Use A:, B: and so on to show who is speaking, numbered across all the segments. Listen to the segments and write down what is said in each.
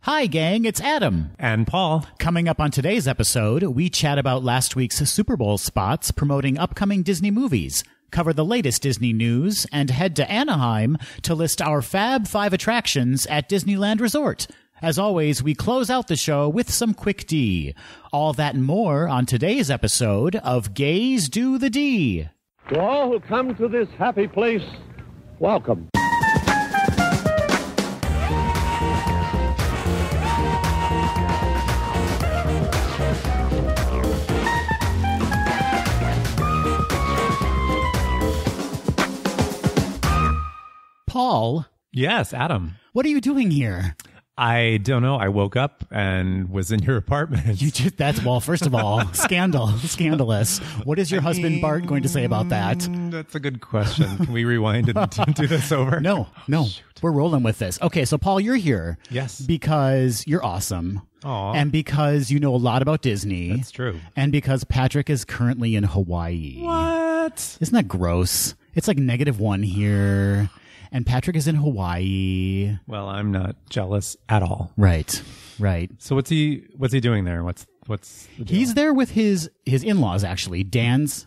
A: Hi, gang, it's Adam.
B: And Paul.
A: Coming up on today's episode, we chat about last week's Super Bowl spots promoting upcoming Disney movies, cover the latest Disney news, and head to Anaheim to list our Fab Five attractions at Disneyland Resort. As always, we close out the show with some quick D. All that and more on today's episode of Gays Do the D.
C: To all who come to this happy place, welcome.
A: Paul.
B: Yes, Adam.
A: What are you doing here?
B: I don't know. I woke up and was in your apartment.
A: Well, first of all, scandalous. What is your husband Bart going to say about that?
B: That's a good question. Can we rewind and do this over?
A: No. Shoot. We're rolling with this. Okay, so Paul, you're here.
B: Yes.
A: Because you're awesome.
B: Aw.
A: And because you know a lot about Disney.
B: That's true.
A: And because Patrick is currently in Hawaii.
B: What?
A: Isn't that gross? It's like -1 here. And Patrick is in Hawaii.
B: Well, I'm not jealous at all.
A: Right.
B: So what's he doing there? What's the deal?
A: He's there with his in-laws, actually.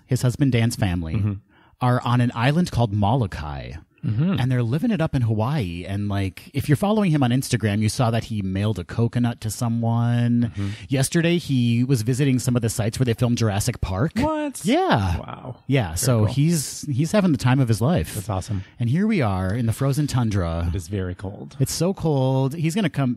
A: His husband Dan's family are on an island called Molokai. And they're living it up in Hawaii. And like, if you're following him on Instagram, you saw that he mailed a coconut to someone. Yesterday, he was visiting some of the sites where they filmed Jurassic Park.
B: What?
A: Yeah.
B: Wow.
A: Yeah.
B: Very
A: so
B: cool.
A: he's having the time of his life.
B: That's awesome.
A: And here we are in the frozen tundra.
B: It is very cold.
A: It's so cold.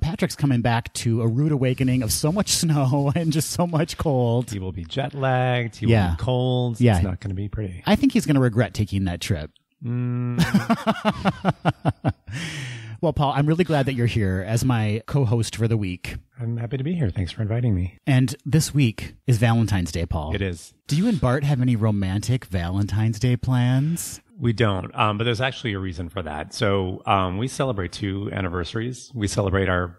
A: Patrick's coming back to a rude awakening of so much snow and just so much cold.
B: He will be jet lagged. He will be cold.
A: Yeah.
B: It's not going to be pretty.
A: I think he's going to regret taking that trip. Well, Paul, I'm really glad that you're here as my co-host for the week.
B: I'm happy to be here. Thanks for inviting me.
A: And this week is Valentine's Day, Paul.
B: It is.
A: Do you and Bart have any romantic Valentine's Day plans?
B: We don't, but there's actually a reason for that. So we celebrate 2 anniversaries. We celebrate our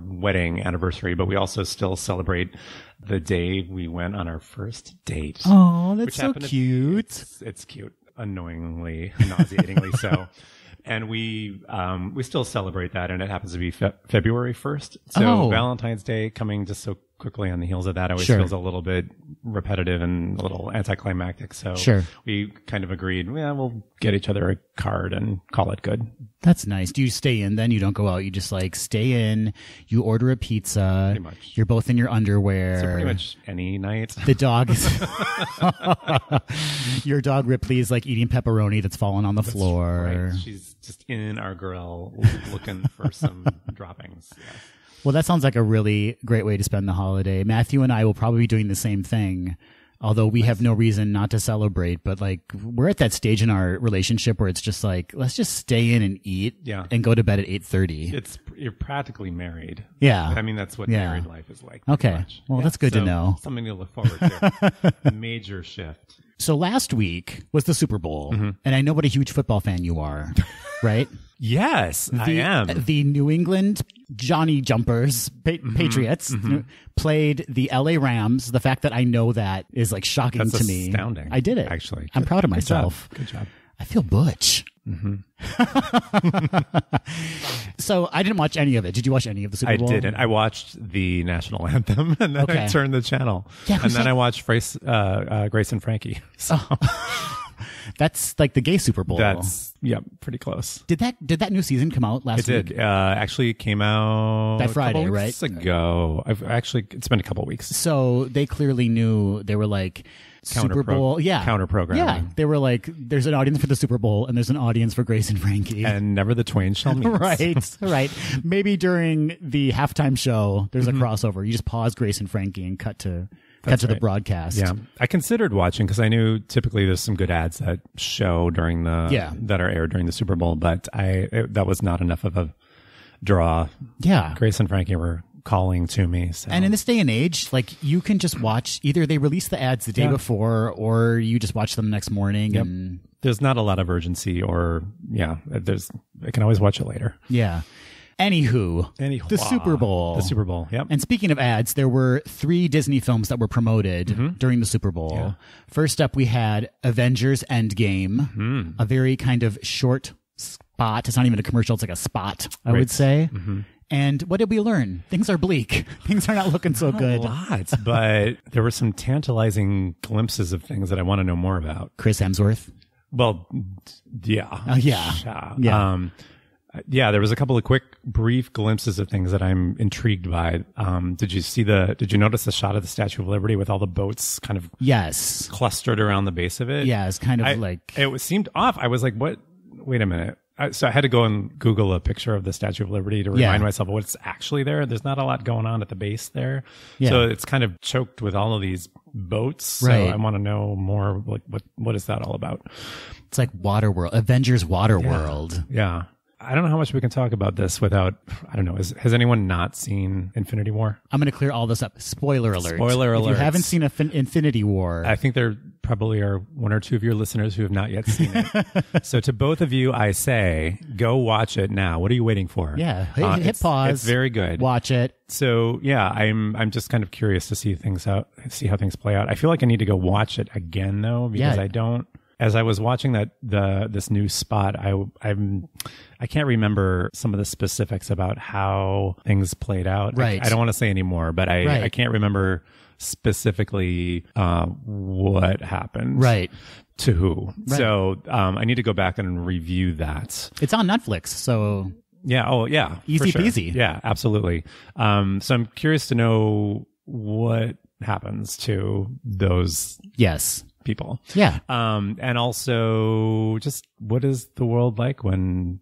B: wedding anniversary, but we also still celebrate the day we went on our first date.
A: Oh, that's so cute.
B: It's cute. Annoyingly, nauseatingly so. And we still celebrate that, and it happens to be February 1st. So Valentine's Day coming just so quickly on the heels of that always feels a little bit repetitive and a little anticlimactic. So we kind of agreed, we'll get each other a card and call it good.
A: That's nice. Do you stay in then? You don't go out. You just like stay in. You order a pizza.
B: Pretty much.
A: You're both in your underwear.
B: So pretty much any night.
A: The dog is... Your dog Ripley is like eating pepperoni that's fallen on the floor.
B: Right. She's just in our grill looking for some droppings. Yeah.
A: Well, that sounds like a really great way to spend the holiday. Matthew and I will probably be doing the same thing, although we have no reason not to celebrate. But like, we're at that stage in our relationship where it's just like, let's just stay in and eat and go to bed at 8:30.
B: You're practically married.
A: Yeah.
B: I mean, that's what married life is like.
A: Okay. Well, that's good to know.
B: Something to look forward to. Major shift.
A: So last week was the Super Bowl, and I know what a huge football fan you are, right?
B: Yes, I am.
A: The New England Johnny Jumpers, Patriots, played the LA Rams. The fact that I know that is like shocking to me.
B: Astounding.
A: I did it.
B: Actually.
A: I'm proud of myself.
B: Good job.
A: I feel butch. So I didn't watch any of it. Did you watch any of the Super Bowl?
B: I didn't. I watched the national anthem and then I turned the channel.
A: Yeah,
B: and then I watched Grace and Frankie. So.
A: That's like the gay Super Bowl.
B: That's pretty close.
A: Did that new season come out last week?
B: It did. Actually, it came out
A: that Friday,
B: a couple weeks ago. It's been a couple weeks.
A: So they clearly knew. They were like Super Bowl,
B: counter programming.
A: Yeah, they were like, there's an audience for the Super Bowl and there's an audience for Grace and Frankie,
B: and never the twain shall meet.
A: Right. Maybe during the halftime show, there's a crossover. You just pause Grace and Frankie and cut to the broadcast.
B: Yeah, I considered watching because I knew typically there's some good ads that show during that are aired during the Super Bowl, but that was not enough of a draw.
A: Yeah,
B: Grace and Frankie were calling to me. So.
A: And in this day and age, like you can just watch, either they release the ads the day before or you just watch them the next morning.
B: Yep.
A: And
B: there's not a lot of urgency I can always watch it later.
A: Yeah. Anywho, the Super Bowl.
B: The Super Bowl, yep.
A: And speaking of ads, there were 3 Disney films that were promoted during the Super Bowl. Yeah. First up, we had Avengers Endgame, a very kind of short spot. It's not even a commercial, it's like a spot, I would say. And what did we learn? Things are bleak. Things are not looking so good.
B: Not a lot, but there were some tantalizing glimpses of things that I want to know more about.
A: Chris Hemsworth.
B: Well, yeah.
A: Yeah.
B: Yeah, there was a couple of quick, brief glimpses of things that I'm intrigued by. Did you notice the shot of the Statue of Liberty with all the boats kind of clustered around the base of it?
A: Yeah, it's kind of
B: it seemed off. I was like, what? Wait a minute. So I had to go and Google a picture of the Statue of Liberty to remind myself of what's actually there. There's not a lot going on at the base there. Yeah. So it's kind of choked with all of these boats. Right. So I want to know more, like, what is that all about?
A: It's like Waterworld, Avengers Waterworld.
B: Yeah. I don't know how much we can talk about this without, I don't know. Has anyone not seen Infinity War?
A: I'm going to clear all this up. Spoiler alert.
B: Spoiler alert.
A: If you haven't seen Infinity War.
B: I think there probably are one or two of your listeners who have not yet seen it. So to both of you, I say, go watch it now. What are you waiting for?
A: Yeah. Hit pause.
B: It's very good.
A: Watch it.
B: So yeah, I'm just kind of curious to see how things play out. I feel like I need to go watch it again though, because as I was watching this new spot, I can't remember some of the specifics about how things played out.
A: Right.
B: I don't want to say anymore, but I can't remember specifically what happened.
A: Right.
B: To who.
A: Right.
B: So I need to go back and review that.
A: It's on Netflix, so
B: yeah. Oh yeah.
A: Easy
B: for sure.
A: peasy.
B: Yeah, absolutely. So I'm curious to know what happens to those people.
A: Yeah.
B: And also just what is the world like when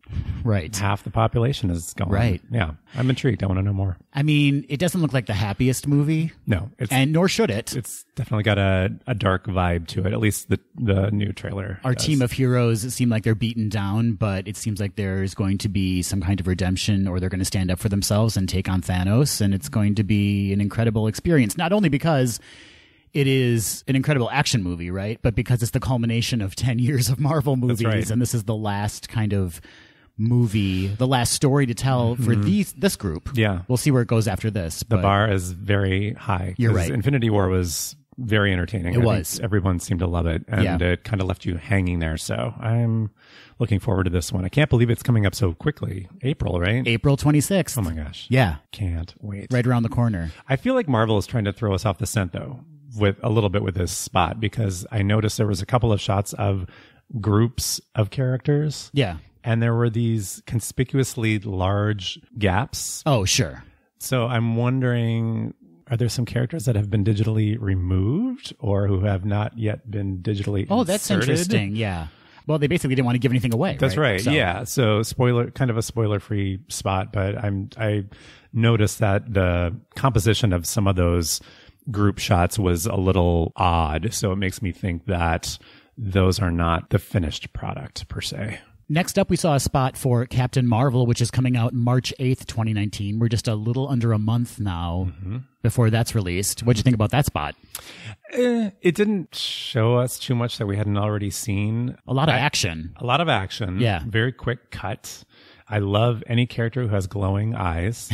B: half the population is gone?
A: Right.
B: Yeah. I'm intrigued. I want to know more.
A: I mean, it doesn't look like the happiest movie.
B: No.
A: And nor should it.
B: It's definitely got a dark vibe to it, at least the new trailer.
A: Our team of heroes seem like they're beaten down, but it seems like there's going to be some kind of redemption, or they're going to stand up for themselves and take on Thanos, and it's going to be an incredible experience, not only because it is an incredible action movie, right? But because it's the culmination of 10 years of Marvel movies, and this is the last kind of movie, the last story to tell for this group.
B: Yeah.
A: We'll see where it goes after this.
B: The bar is very high.
A: You're right.
B: Infinity War was very entertaining.
A: It was.
B: Everyone seemed to love it, and it kind of left you hanging there. So I'm looking forward to this one. I can't believe it's coming up so quickly. April, right?
A: April 26th.
B: Oh my gosh.
A: Yeah.
B: Can't wait.
A: Right around the corner.
B: I feel like Marvel is trying to throw us off the scent, though, with a little bit with this spot, because I noticed there was a couple of shots of groups of characters.
A: Yeah.
B: And there were these conspicuously large gaps.
A: Oh, sure.
B: So I'm wondering, are there some characters that have been digitally removed or who have not yet been digitally inserted?
A: Oh, that's interesting. Yeah. Well, they basically didn't want to give anything away.
B: That's right.
A: So.
B: Yeah. So kind of a spoiler-free spot, but I noticed that the composition of some of those group shots was a little odd. So it makes me think that those are not the finished product per se.
A: Next up, we saw a spot for Captain Marvel, which is coming out March 8th, 2019. We're just a little under a month now before that's released. What'd you think about that spot?
B: It didn't show us too much that we hadn't already seen.
A: A lot of action.
B: A lot of action.
A: Yeah.
B: Very quick cut. I love any character who has glowing eyes.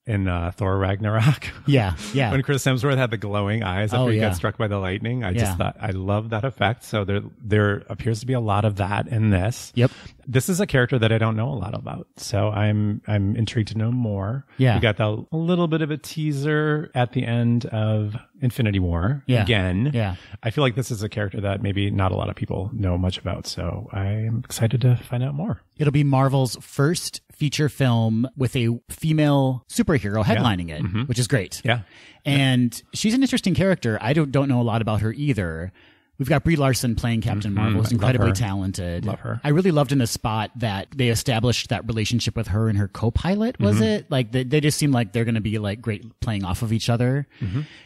B: In Thor Ragnarok.
A: Yeah, yeah.
B: When Chris Hemsworth had the glowing eyes after he got struck by the lightning. I just thought, I love that effect. So there appears to be a lot of that in this.
A: Yep.
B: This is a character that I don't know a lot about. So I'm intrigued to know more.
A: Yeah.
B: We got a little bit of a teaser at the end of Infinity War.
A: Yeah.
B: Again.
A: Yeah.
B: I feel like this is a character that maybe not a lot of people know much about. So I'm excited to find out more.
A: It'll be Marvel's first feature film with a female superhero headlining it, which is great.
B: Yeah.
A: And she's an interesting character. I don't know a lot about her either. We've got Brie Larson playing Captain Marvel, who's incredibly talented.
B: Love her.
A: I really loved in the spot that they established that relationship with her and her co-pilot, was it? Like, they just seem like they're going to be like great playing off of each other.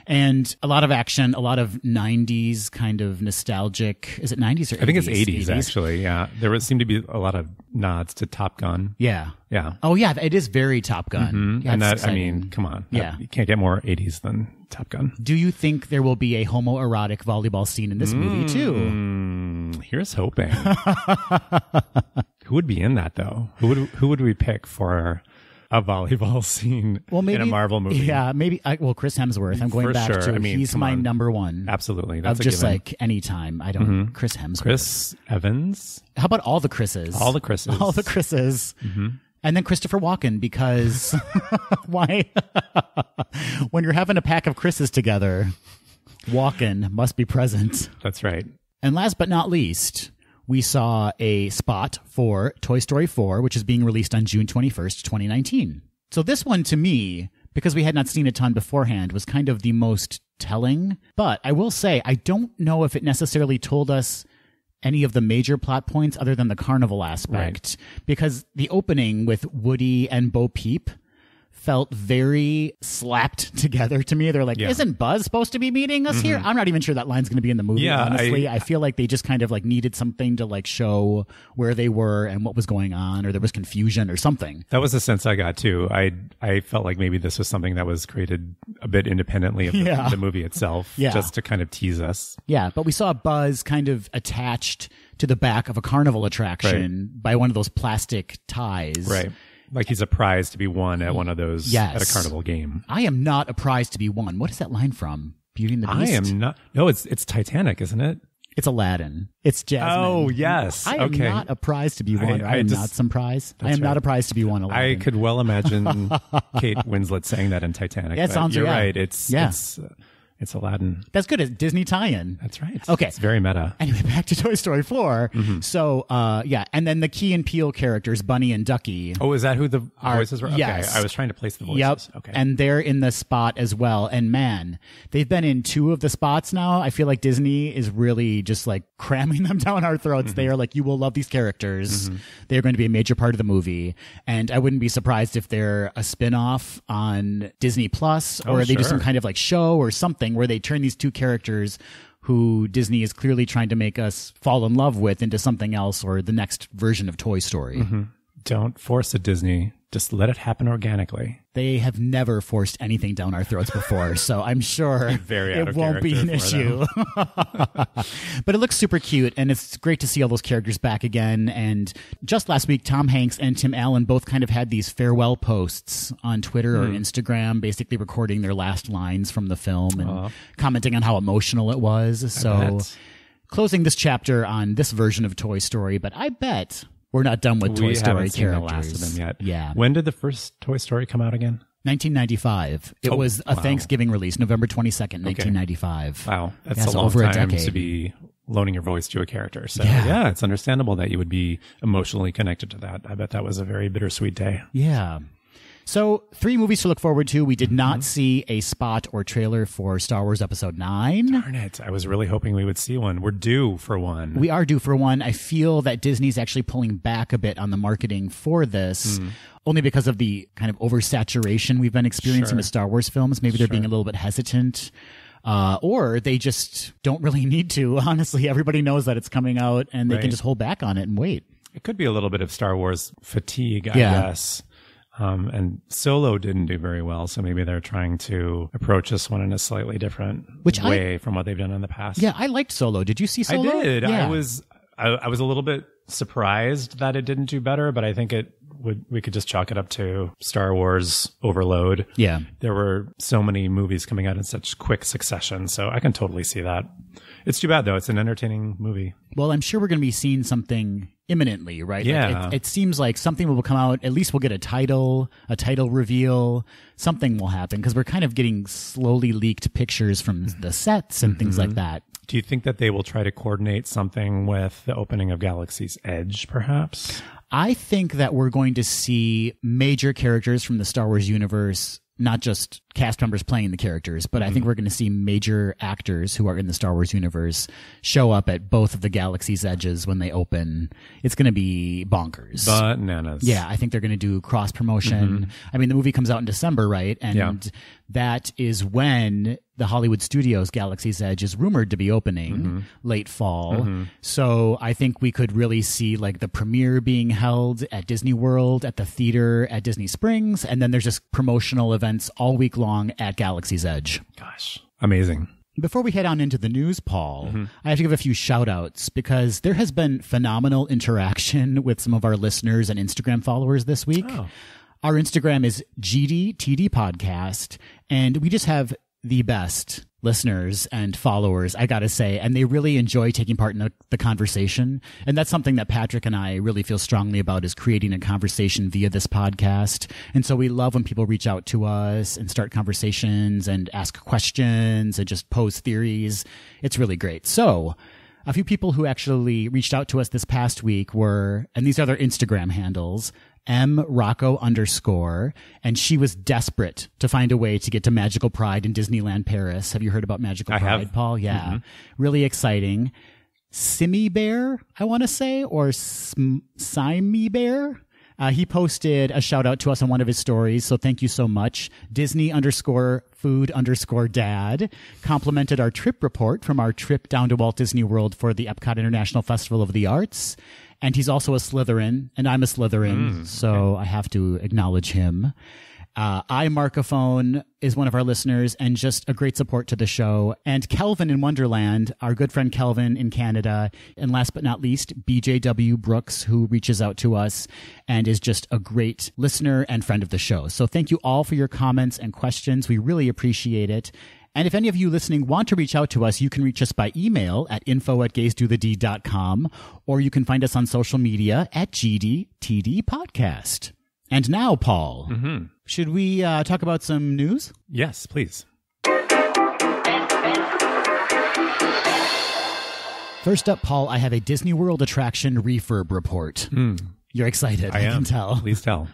A: And a lot of action, a lot of 90s kind of nostalgic. Is it 90s or 80s?
B: I think it's 80s, actually. Yeah. There seemed to be a lot of nods to Top Gun.
A: Yeah.
B: Yeah.
A: Oh, yeah. It is very Top Gun. Yeah,
B: and that,
A: exciting.
B: I mean, come on.
A: Yeah.
B: You can't get more 80s than Top Gun.
A: Do you think there will be a homoerotic volleyball scene in this movie, too?
B: Here's hoping. Who would be in that, though? Who would we pick for a volleyball scene in a Marvel movie?
A: Yeah, maybe. Chris Hemsworth. I'm going
B: For
A: back
B: sure.
A: to.
B: I mean,
A: he's my number one.
B: Absolutely. That's
A: of
B: a
A: just
B: given.
A: like any time. I don't. Chris Hemsworth.
B: Chris Evans.
A: How about all the Chris's?
B: All the Chris's.
A: All the Chris's. And then Christopher Walken, because why? When you're having a pack of Chris's together, Walken must be present.
B: That's right.
A: And last but not least, we saw a spot for Toy Story 4, which is being released on June 21st, 2019. So this one, to me, because we had not seen a ton beforehand, was kind of the most telling. But I will say, I don't know if it necessarily told us any of the major plot points other than the carnival aspect. Right. Because the opening with Woody and Bo Peep felt very slapped together to me. They're like, isn't Buzz supposed to be meeting us here? I'm not even sure that line's going to be in the movie, honestly. I feel like they just kind of like needed something to like show where they were and what was going on, or there was confusion or something.
B: That was the sense I got too. I felt like maybe this was something that was created a bit independently of the movie itself, just to kind of tease us.
A: Yeah, but we saw Buzz kind of attached to the back of a carnival attraction by one of those plastic ties.
B: Right. Like he's a prize to be won at one of those at a carnival game.
A: I am not a prize to be won. What is that line from? Beauty and the Beast?
B: I am not. No, it's Titanic, isn't it?
A: It's Aladdin. It's Jasmine.
B: Oh, yes.
A: I am not a prize to be won. I am not some prize. I am not a prize to be won, Aladdin.
B: I could well imagine Kate Winslet saying that in Titanic.
A: That sounds
B: You're right. It's Aladdin.
A: That's good. It's Disney tie-in.
B: That's right.
A: Okay.
B: It's very meta.
A: Anyway, back to Toy Story 4. So, and then the Key and Peele characters, Bunny and Ducky.
B: Oh, is that who the voices were?
A: Yes.
B: Okay. I was trying to place the voices.
A: Yep.
B: Okay.
A: And they're in the spot as well. And man, they've been in 2 of the spots now. I feel like Disney is really just like cramming them down our throats. They are like, you will love these characters. They're going to be a major part of the movie. And I wouldn't be surprised if they're a spin-off on Disney Plus, or they do some kind of like show or something where they turn these 2 characters who Disney is clearly trying to make us fall in love with into something else, or the next version of Toy Story.
B: Don't force it, Disney. Just let it happen organically.
A: They have never forced anything down our throats before, so I'm sure it won't be an issue. But it looks super cute, and it's great to see all those characters back again. And just last week, Tom Hanks and Tim Allen both kind of had these farewell posts on Twitter or Instagram, basically recording their last lines from the film and commenting on how emotional it was. So closing this chapter on this version of Toy Story, but I bet we're not done with Toy Story characters.
B: We haven't seen the last of them yet.
A: Yeah.
B: When did the first Toy Story come out again?
A: 1995. It was a Thanksgiving release, November 22nd, 1995.
B: Wow. That's a long
A: over
B: time
A: a decade.
B: to be loaning your voice to a character. So yeah, it's understandable that you would be emotionally connected to that. I bet that was a very bittersweet day.
A: Yeah. So 3 movies to look forward to. We did not see a spot or trailer for Star Wars Episode 9.
B: Darn it. I was really hoping we would see one. We're due for one.
A: We are due for one. I feel that Disney's actually pulling back a bit on the marketing for this, only because of the kind of oversaturation we've been experiencing with Star Wars films. Maybe they're being a little bit hesitant. Or they just don't really need to. Honestly, everybody knows that it's coming out, and they can just hold back on it and wait.
B: It could be a little bit of Star Wars fatigue, I guess. And Solo didn't do very well, so maybe they're trying to approach this one in a slightly different way from what they've done in the past.
A: Yeah, I liked Solo. Did you see Solo?
B: I did.
A: Yeah.
B: I was a little bit surprised that it didn't do better, but I think we could just chalk it up to Star Wars overload.
A: Yeah.
B: There were so many movies coming out in such quick succession, so I can totally see that. It's too bad, though. It's an entertaining movie.
A: Well, I'm sure we're going to be seeing something imminently, right?
B: Yeah.
A: Like it seems like something will come out. At least we'll get a title reveal. Something will happen, because we're kind of getting slowly leaked pictures from the sets and things like that.
B: Do you think that they will try to coordinate something with the opening of Galaxy's Edge, perhaps?
A: I think that we're going to see major characters from the Star Wars universe, not just cast members playing the characters, but I think we're going to see major actors who are in the Star Wars universe show up at both of the Galaxy's Edges when they open. It's going to be bonkers.
B: Bananas.
A: Yeah, I think they're going to do cross promotion. I mean, the movie comes out in December, right? And that is when the Hollywood Studios Galaxy's Edge is rumored to be opening late fall. So I think we could really see like the premiere being held at Disney World, at the theater at Disney Springs, and then there's just promotional events all week long at Galaxy's Edge.
B: Gosh, amazing.
A: Before we head on into the news, Paul, I have to give a few shout outs, because there has been phenomenal interaction with some of our listeners and Instagram followers this week. Our Instagram is GDTD Podcast, and we just have the best listeners and followers, I gotta say, and they really enjoy taking part in the conversation. And that's something that Patrick and I really feel strongly about, is creating a conversation via this podcast. And so we love when people reach out to us and start conversations and ask questions and just pose theories. It's really great. So a few people who actually reached out to us this past week were, and these are their Instagram handles, @mrocco_, and she was desperate to find a way to get to Magical Pride in Disneyland Paris. Have you heard about Magical Pride, Paul? Yeah. Mm-hmm. Really exciting. Simi Bear, I want to say, or Simi Bear. He posted a shout out to us on one of his stories, so thank you so much. Disney_food_dad complimented our trip report from our trip down to Walt Disney World for the Epcot International Festival of the Arts. And he's also a Slytherin, and I'm a Slytherin, so I have to acknowledge him. iMarcophone is one of our listeners and just a great support to the show. And Kelvin in Wonderland, our good friend Kelvin in Canada. And last but not least, BJW Brooks, who reaches out to us and is just a great listener and friend of the show. So thank you all for your comments and questions. We really appreciate it. And if any of you listening want to reach out to us, you can reach us by email at info@gaysdothed.com, or you can find us on social media at GDTD Podcast. And now, Paul, should we talk about some news?
B: Yes, please.
A: First up, Paul, I have a Disney World attraction refurb report. You're excited, I can tell.
B: Please tell.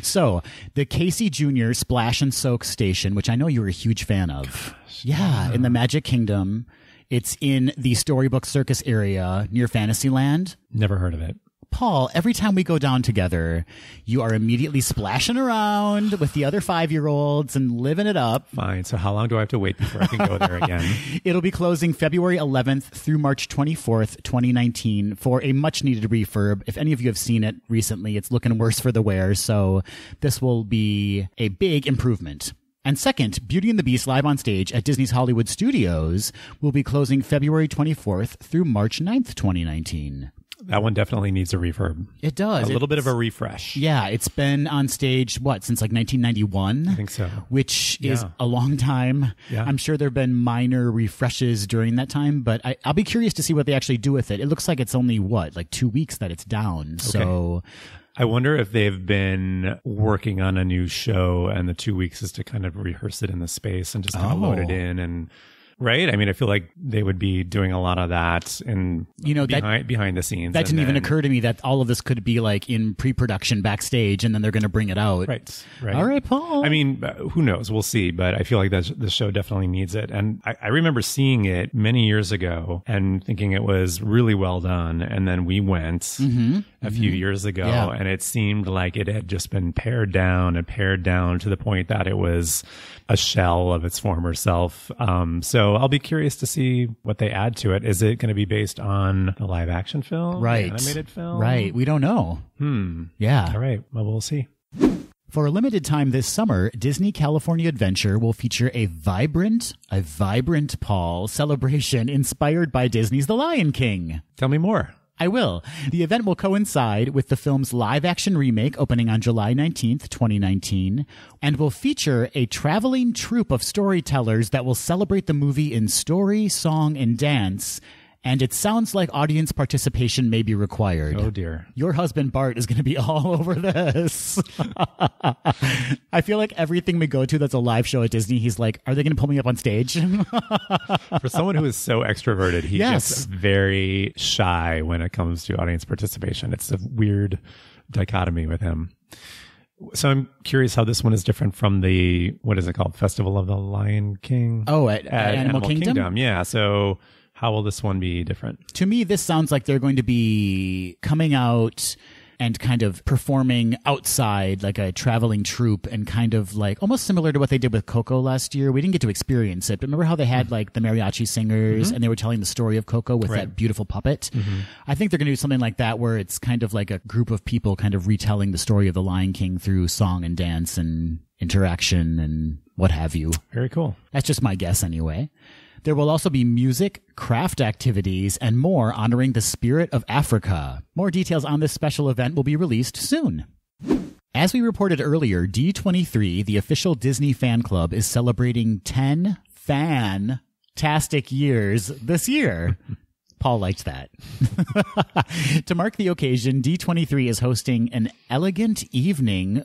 A: So, the Casey Jr. Splash and Soak Station, which I know you're a huge fan of. Yeah, in the Magic Kingdom. It's in the Storybook Circus area near Fantasyland.
B: Never heard of it.
A: Paul, every time we go down together, you are immediately splashing around with the other 5-year-olds and living it up.
B: Fine. So how long do I have to wait before I can go there again?
A: It'll be closing February 11th through March 24th, 2019 for a much-needed refurb. If any of you have seen it recently, it's looking worse for the wear, so this will be a big improvement. And second, Beauty and the Beast live on stage at Disney's Hollywood Studios will be closing February 24th through March 9th, 2019.
B: That one definitely needs a refurb.
A: It does.
B: A little bit of a refresh.
A: Yeah, it's been on stage, since like 1991?
B: I think so.
A: Which is a long time.
B: Yeah.
A: I'm sure there have been minor refreshes during that time, but I'll be curious to see what they actually do with it. It looks like it's only, 2 weeks that it's down. Okay. So
B: I wonder if they've been working on a new show and the 2 weeks is to kind of rehearse it in the space and just kind of load it in and... Right? I mean, I feel like they would be doing a lot of that and behind the scenes.
A: That didn't even occur to me that all of this could be like in pre-production backstage and then they're going to bring it out.
B: Right.
A: All right, Paul.
B: I mean, who knows? We'll see. But I feel like the show definitely needs it. And I remember seeing it many years ago and thinking it was really well done. And then we went a few years ago and it seemed like it had just been pared down to the point that it was a shell of its former self. So I'll be curious to see what they add to it. Is it going to be based on the live action film?
A: Right.
B: The animated film?
A: Right. We don't know. Yeah.
B: All right. Well, we'll see.
A: For a limited time this summer, Disney California Adventure will feature a vibrant Paul celebration inspired by Disney's The Lion King.
B: Tell me more.
A: I will. The event will coincide with the film's live-action remake opening on July 19th, 2019, and will feature a traveling troupe of storytellers that will celebrate the movie in story, song, and dance. And it sounds like audience participation may be required.
B: Oh, dear.
A: Your husband, Bart, is going to be all over this. I feel like everything we go to that's a live show at Disney, he's like, are they going to pull me up on stage?
B: For someone who is so extroverted, he gets very shy when it comes to audience participation. It's a weird dichotomy with him. So I'm curious how this one is different from the, what is it called? Festival of the Lion King?
A: Oh, at Animal Kingdom?
B: Yeah. So how will this one be different?
A: To me, this sounds like they're going to be coming out and kind of performing outside like a traveling troupe and kind of like almost similar to what they did with Coco last year. We didn't get to experience it, but remember how they had like the mariachi singers and they were telling the story of Coco with that beautiful puppet? I think they're going to do something like that where it's kind of like a group of people kind of retelling the story of the Lion King through song and dance and interaction and what have you.
B: Very cool.
A: That's just my guess anyway. There will also be music, craft activities, and more honoring the spirit of Africa. More details on this special event will be released soon. As we reported earlier, D23, the official Disney fan club, is celebrating 10 fantastic years this year. Paul liked that. To mark the occasion, D23 is hosting an elegant evening,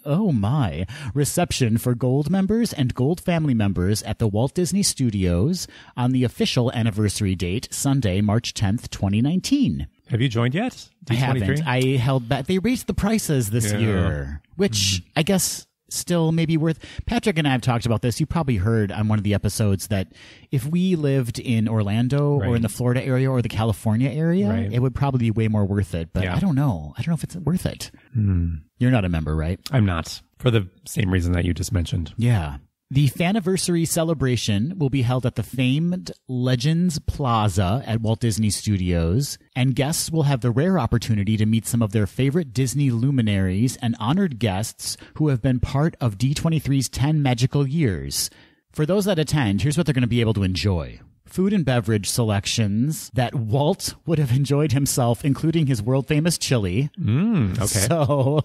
A: reception for Gold members and Gold family members at the Walt Disney Studios on the official anniversary date, Sunday, March 10th, 2019.
B: Have you joined yet? D23?
A: I haven't. I held back. They raised the prices this year, which I guess still maybe worth. Patrick and I have talked about this. You probably heard on one of the episodes that if we lived in Orlando or in the Florida area or the California area, it would probably be way more worth it. But I don't know. I don't know if it's worth it. You're not a member, right?
B: I'm not. For the same reason that you just mentioned.
A: Yeah. The Faniversary celebration will be held at the famed Legends Plaza at Walt Disney Studios, and guests will have the rare opportunity to meet some of their favorite Disney luminaries and honored guests who have been part of D23's 10 magical years. For those that attend, here's what they're going to be able to enjoy. Food and beverage selections that Walt would have enjoyed himself, including his world-famous chili.
B: Okay.
A: So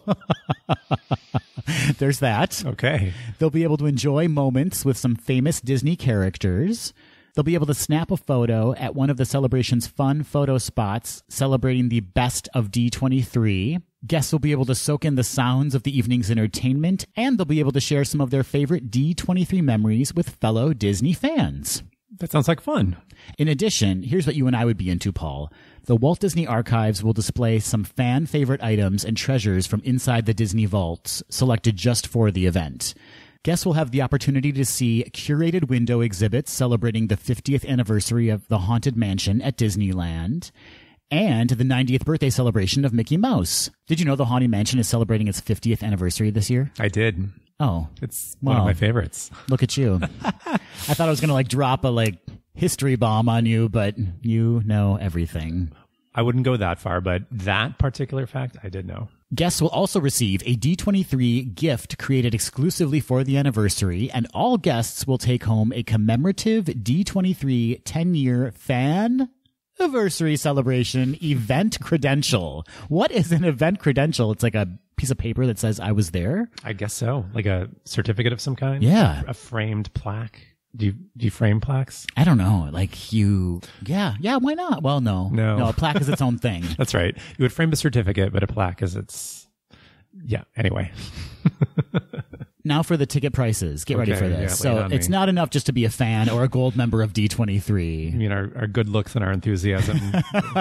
A: there's that.
B: Okay.
A: They'll be able to enjoy moments with some famous Disney characters. They'll be able to snap a photo at one of the celebration's fun photo spots celebrating the best of D23. Guests will be able to soak in the sounds of the evening's entertainment, and they'll be able to share some of their favorite D23 memories with fellow Disney fans.
B: That sounds like fun.
A: In addition, here's what you and I would be into, Paul. The Walt Disney Archives will display some fan favorite items and treasures from inside the Disney vaults, selected just for the event. Guests will have the opportunity to see curated window exhibits celebrating the 50th anniversary of the Haunted Mansion at Disneyland, and the 90th birthday celebration of Mickey Mouse. Did you know the Haunted Mansion is celebrating its 50th anniversary this year?
B: I did.
A: Oh.
B: It's one of my favorites.
A: Look at you. I thought I was going to drop a history bomb on you, but you know everything.
B: I wouldn't go that far, but that particular fact I did know.
A: Guests will also receive a D23 gift created exclusively for the anniversary, and all guests will take home a commemorative D23 10-year Faniversary celebration event credential. What is an event credential? It's like a piece of paper that says I was there?
B: I guess so. Like a certificate of some kind?
A: Yeah.
B: A framed plaque? Do you frame plaques?
A: I don't know. Yeah, why not? Well, no, a plaque is its own thing.
B: That's right. You would frame a certificate, but a plaque is anyway.
A: Now for the ticket prices. Get ready for this.
B: Yeah,
A: so it's not enough just to be a fan or a gold member of D23.
B: I mean, our good looks and our enthusiasm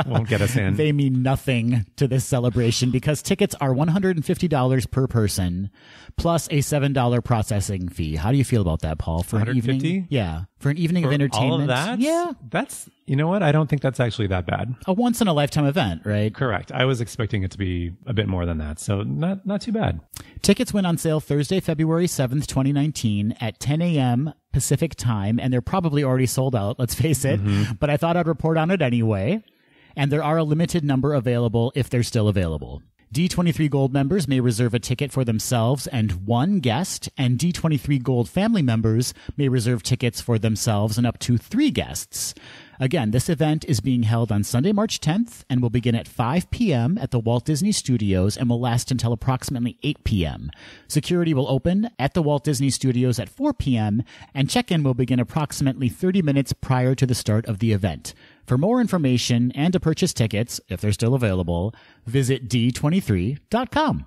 B: won't get us in.
A: They mean nothing to this celebration because tickets are $150 per person plus a $7 processing fee. How do you feel about that, Paul? For an evening? Yeah. For an evening of entertainment.
B: All of that?
A: Yeah.
B: That's, you know what? I don't think that's actually that bad.
A: A once in a lifetime event, right?
B: Correct. I was expecting it to be a bit more than that. So not too bad.
A: Tickets went on sale Thursday, February 7th, 2019 at 10 a.m. Pacific time, and they're probably already sold out, let's face it. But I thought I'd report on it anyway. And there are a limited number available if they're still available. D23 Gold members may reserve a ticket for themselves and one guest, and D23 Gold family members may reserve tickets for themselves and up to 3 guests. Again, this event is being held on Sunday, March 10th, and will begin at 5 p.m. at the Walt Disney Studios and will last until approximately 8 p.m. Security will open at the Walt Disney Studios at 4 p.m., and check-in will begin approximately 30 minutes prior to the start of the event. For more information and to purchase tickets, if they're still available, visit d23.com.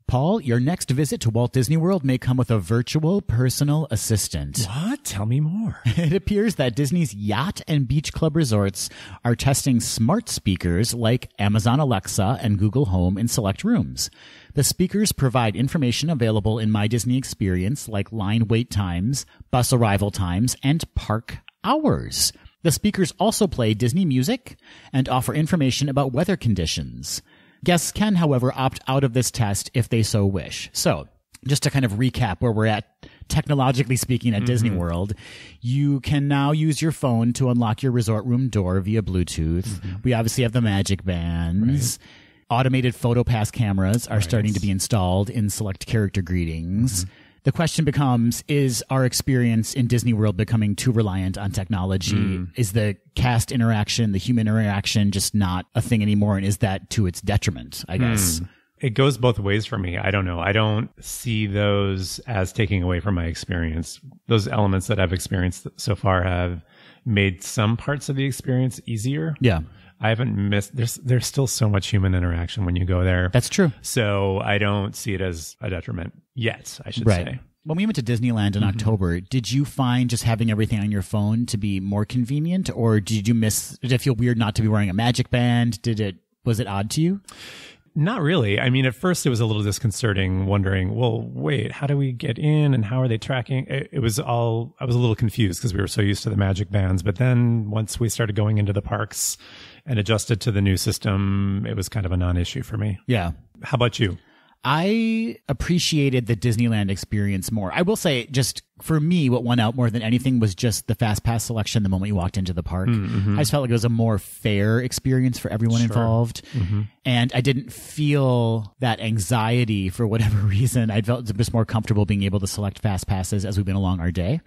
A: Paul, your next visit to Walt Disney World may come with a virtual personal assistant.
B: What? Tell me more.
A: It appears that Disney's Yacht and Beach Club resorts are testing smart speakers like Amazon Alexa and Google Home in select rooms. The speakers provide information available in My Disney Experience like line wait times, bus arrival times, and park hours. The speakers also play Disney music and offer information about weather conditions. Guests can, however, opt out of this test if they so wish. So, just to kind of recap where we're at, technologically speaking, at Disney World, you can now use your phone to unlock your resort room door via Bluetooth. We obviously have the Magic Bands. Right. Automated PhotoPass cameras are starting to be installed in select character greetings. The question becomes, is our experience in Disney World becoming too reliant on technology? Is the cast interaction, the human interaction just not a thing anymore? And is that to its detriment, I guess?
B: It goes both ways for me. I don't know. I don't see those as taking away from my experience. Those elements that I've experienced so far have made some parts of the experience easier.
A: Yeah.
B: I haven't missed, there's still so much human interaction when you go there.
A: That's true.
B: So I don't see it as a detriment yet, I should say.
A: When we went to Disneyland in October, did you find just having everything on your phone to be more convenient, or did it feel weird not to be wearing a magic band? Was it odd to you?
B: Not really. I mean, at first it was a little disconcerting, wondering, well, wait, how do we get in and how are they tracking? I was a little confused because we were so used to the magic bands. But then once we started going into the parks and adjusted to the new system, it was kind of a non-issue for me.
A: Yeah.
B: How about you?
A: I appreciated the Disneyland experience more. I will say, just for me, what won out more than anything was just the Fast Pass selection the moment you walked into the park. I just felt like it was a more fair experience for everyone involved. And I didn't feel that anxiety for whatever reason. I felt just more comfortable being able to select Fast Passes as we went along our day.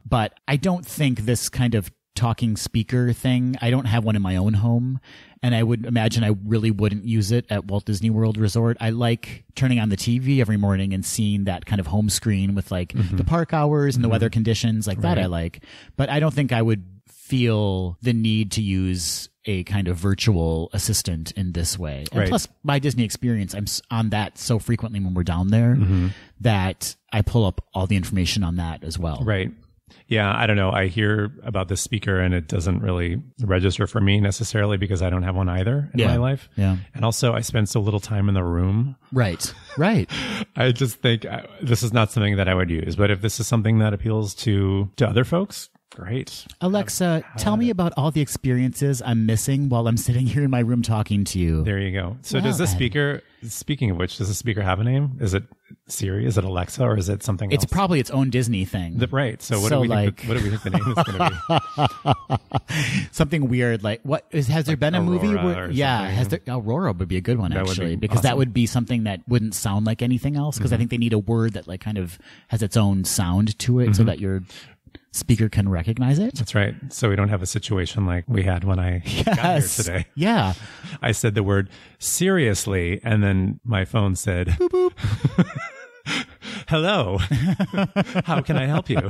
A: But I don't think this kind of talking speaker thing, I don't have one in my own home, and I would imagine I really wouldn't use it at Walt Disney World Resort. I like turning on the TV every morning and seeing that kind of home screen with like the park hours and the weather conditions like that I like. But I don't think I would feel the need to use a kind of virtual assistant in this way. And plus, my Disney experience, I'm on that so frequently when we're down there that I pull up all the information on that as well.
B: Right. Yeah, I don't know. I hear about this speaker and it doesn't really register for me necessarily because I don't have one either in my life.
A: Yeah.
B: And also I spend so little time in the room.
A: Right.
B: I just think this is not something that I would use. But if this is something that appeals to other folks, great.
A: Alexa, tell me about all the experiences I'm missing while I'm sitting here in my room talking to you.
B: There you go. So does the speaker, speaking of which, does the speaker have a name? Is it Siri? Is it Alexa? Or is it something else?
A: It's probably its own Disney thing.
B: Right. So what do we think the name is going to
A: be? Something weird like, has there been a movie where, Aurora would be a good one actually, because that would be something that wouldn't sound like anything else, because I think they need a word that like kind of has its own sound to it so that your speaker can recognize it.
B: That's right. So we don't have a situation like we had when I got here today.
A: Yeah.
B: I said the word seriously, and then my phone said, boop, boop. Hello. How can I help you?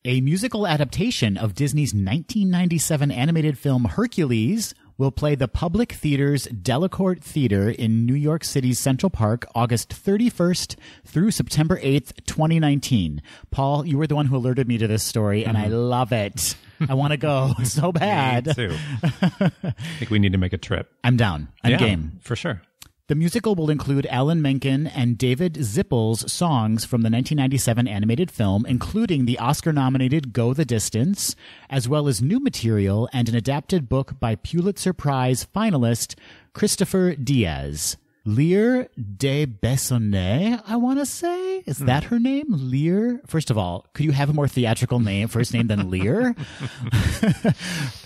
A: A musical adaptation of Disney's 1997 animated film Hercules will play the Public Theater's Delacorte Theater in New York City's Central Park August 31st through September 8th, 2019. Paul, you were the one who alerted me to this story, and I love it. I want to go so bad.
B: Me too. I think we need to make a trip.
A: I'm down. I'm game.
B: For sure.
A: The musical will include Alan Menken and David Zippel's songs from the 1997 animated film, including the Oscar-nominated Go the Distance, as well as new material and an adapted book by Pulitzer Prize finalist Christopher Diaz. Lear de Bessonnet, I want to say. Is that her name? Lear? First of all, could you have a more theatrical first name than Lear?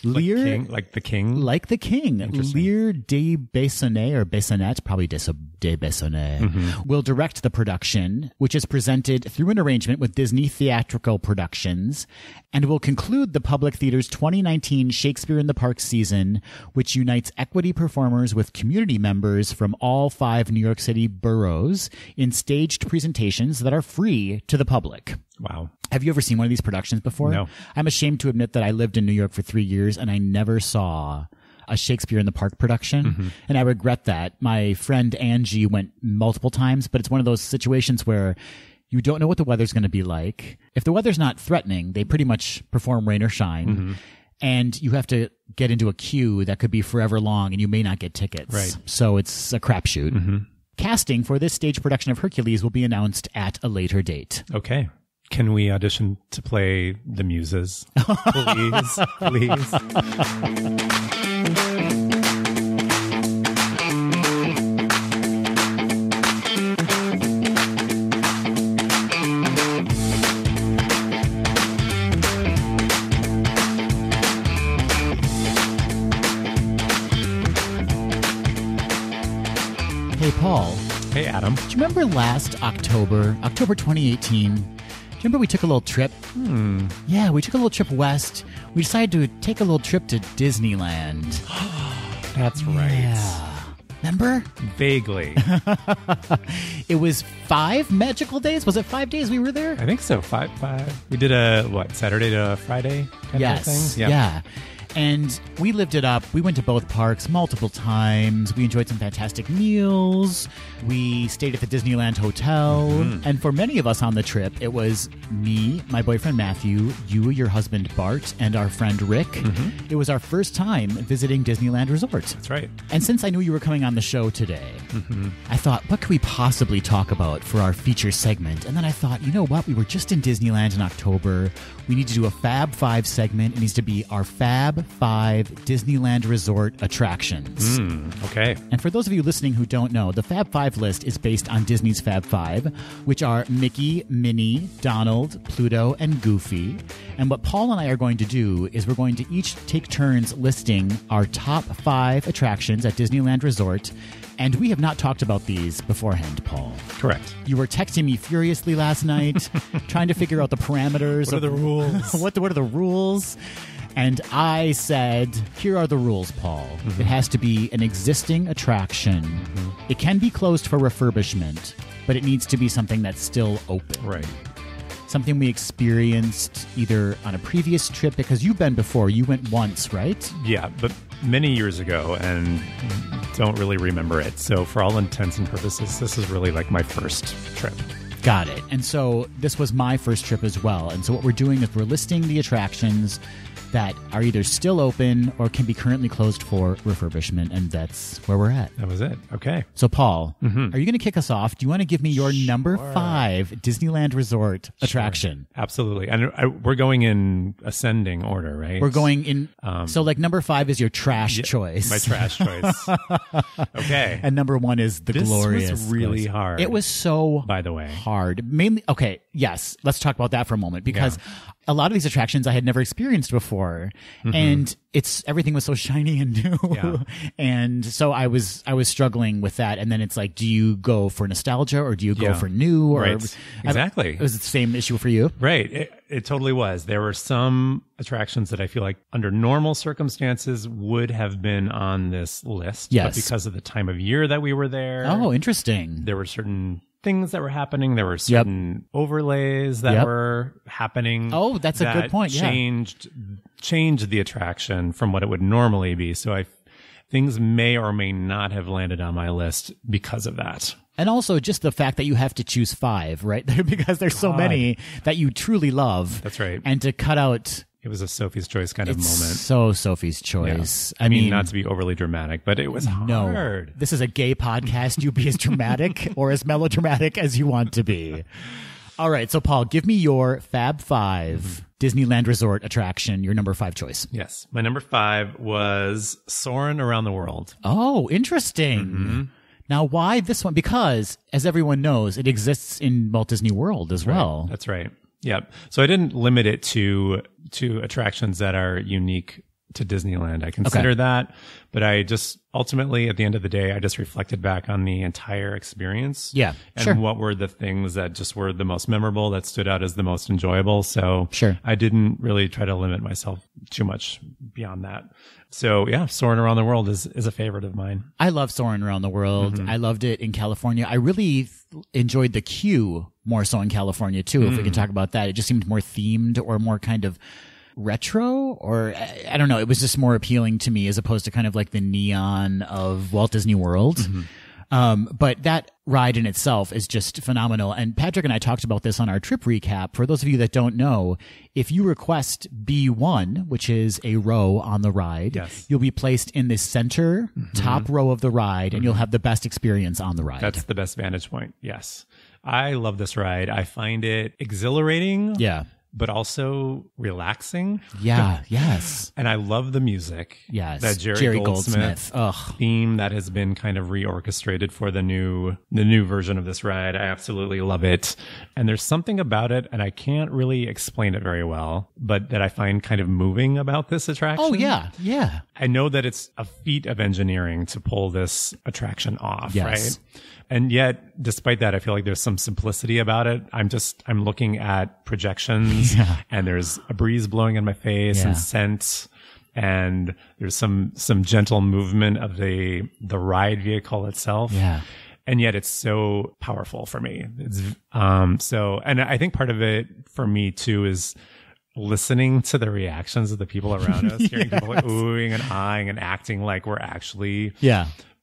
A: Lear.
B: Like the king?
A: Like the king. Lear de Bessonnet, or Bessonnet, probably de Bessonnet, will direct the production, which is presented through an arrangement with Disney Theatrical Productions, and will conclude the Public Theater's 2019 Shakespeare in the Park season, which unites equity performers with community members from all 5 New York City boroughs in staged presentations that are free to the public.
B: Wow.
A: Have you ever seen one of these productions before?
B: No.
A: I'm ashamed to admit that I lived in New York for 3 years and I never saw a Shakespeare in the Park production. And I regret that. My friend Angie went multiple times, but it's one of those situations where you don't know what the weather's going to be like. If the weather's not threatening, they pretty much perform rain or shine. And you have to get into a queue that could be forever long, and you may not get tickets.
B: Right.
A: So it's a crapshoot. Casting for this stage production of Hercules will be announced at a later date.
B: Okay. Can we audition to play the Muses? Please, please.
A: Hey, Paul.
B: Hey, Adam.
A: Do you remember last October 2018? Do you remember we took a little trip? Yeah, we took a little trip west. We decided to take a little trip to Disneyland.
B: That's right.
A: Yeah. Remember?
B: Vaguely.
A: It was 5 magical days? Was it 5 days we were there?
B: I think so. Five. We did Saturday to Friday kind of thing?
A: Yeah. And we lived it up. We went to both parks multiple times. We enjoyed some fantastic meals. We stayed at the Disneyland Hotel. Mm-hmm. And for many of us on the trip, it was me, my boyfriend Matthew, you, your husband Bart, and our friend Rick. Mm-hmm. It was our first time visiting Disneyland Resort.
B: That's right.
A: And since I knew you were coming on the show today, I thought, what could we possibly talk about for our feature segment? And then I thought, you know what? We were just in Disneyland in October. We need to do a Fab Five segment. It needs to be our Fab Five Disneyland Resort attractions.
B: Okay.
A: And for those of you listening who don't know, the Fab Five list is based on Disney's Fab Five, which are Mickey, Minnie, Donald, Pluto, and Goofy. And what Paul and I are going to do is we're going to each take turns listing our top 5 attractions at Disneyland Resort. And we have not talked about these beforehand, Paul.
B: Correct.
A: You were texting me furiously last night, trying to figure out the parameters.
B: What are the rules?
A: What are the rules? And I said, here are the rules, Paul. Mm-hmm. It has to be an existing attraction. Mm-hmm. It can be closed for refurbishment, but it needs to be something that's still open.
B: Right.
A: Something we experienced either on a previous trip, because you've been before. You went once, right?
B: Yeah, but many years ago, and don't really remember it. So for all intents and purposes, this is really like my first trip.
A: Got it. And so this was my first trip as well. And so what we're doing is we're listing the attractions that are either still open or can be currently closed for refurbishment, and that's where we're at.
B: That was it. Okay.
A: So, Paul, are you going to kick us off? Do you want to give me your number 5 Disneyland Resort attraction?
B: Absolutely. And we're going in ascending order, right?
A: We're going in. So, like, number 5 is your trash choice.
B: My trash choice. Okay.
A: And number 1 is the glorious.
B: This was really hard.
A: It was so,
B: by the way,
A: hard. Mainly, okay, yes. Let's talk about that for a moment, because a lot of these attractions I had never experienced before, and everything was so shiny and new, and so I was struggling with that. And then it's like, do you go for nostalgia or do you go for new? Or
B: right. Exactly.
A: It was the same issue for you,
B: right? It totally was. There were some attractions that I feel like under normal circumstances would have been on this list, but because of the time of year that we were there.
A: Oh, interesting.
B: There were certain things that were happening. There were certain overlays that were happening.
A: Oh, that's a good point.
B: Changed the attraction from what it would normally be. So things may or may not have landed on my list because of that.
A: And also just the fact that you have to choose 5, right? Because there's so many that you truly love.
B: That's right.
A: And to cut out...
B: It was a Sophie's Choice kind of moment.
A: So Sophie's Choice.
B: Yeah. I mean, not to be overly dramatic, but it was hard.
A: This is a gay podcast. You be as dramatic or as melodramatic as you want to be. All right. So, Paul, give me your Fab Five Disneyland Resort attraction, your number 5 choice.
B: Yes. My number 5 was Soarin' Around the World.
A: Oh, interesting. Mm-hmm. Now, why this one? Because, as everyone knows, it exists in Walt Disney World as well.
B: That's right. Yep. So I didn't limit it to attractions that are unique to Disneyland. I consider that, but I just ultimately, at the end of the day, I just reflected back on the entire experience.
A: Yeah.
B: And what were the things that just were the most memorable, that stood out as the most enjoyable. So I didn't really try to limit myself too much beyond that. So yeah, Soarin' Around the World is a favorite of mine.
A: I love Soarin' Around the World. I loved it in California. I really enjoyed the queue more so in California too, if we can talk about that. It just seemed more themed or more kind of retro, or I don't know. It was just more appealing to me as opposed to kind of like the neon of Walt Disney World. But that ride in itself is just phenomenal. And Patrick and I talked about this on our trip recap. For those of you that don't know, if you request B1, which is a row on the ride, you'll be placed in the center top row of the ride, and you'll have the best experience on the ride.
B: That's the best vantage point. Yes. I love this ride. I find it exhilarating.
A: Yeah.
B: But also relaxing.
A: Yeah, yes.
B: And I love the music.
A: Yes.
B: That Jerry Goldsmith theme that has been kind of reorchestrated for the new version of this ride. I absolutely love it. And there's something about it, and I can't really explain it very well, but that I find kind of moving about this attraction.
A: Oh, yeah. Yeah.
B: I know that it's a feat of engineering to pull this attraction off, right? And yet, despite that, I feel like there's some simplicity about it. I'm looking at projections and there's a breeze blowing in my face and scents. and there's some gentle movement of the ride vehicle itself.
A: Yeah.
B: And yet it's so powerful for me. It's, and I think part of it for me too is listening to the reactions of the people around us, hearing people like oohing and eyeing and acting like we're actually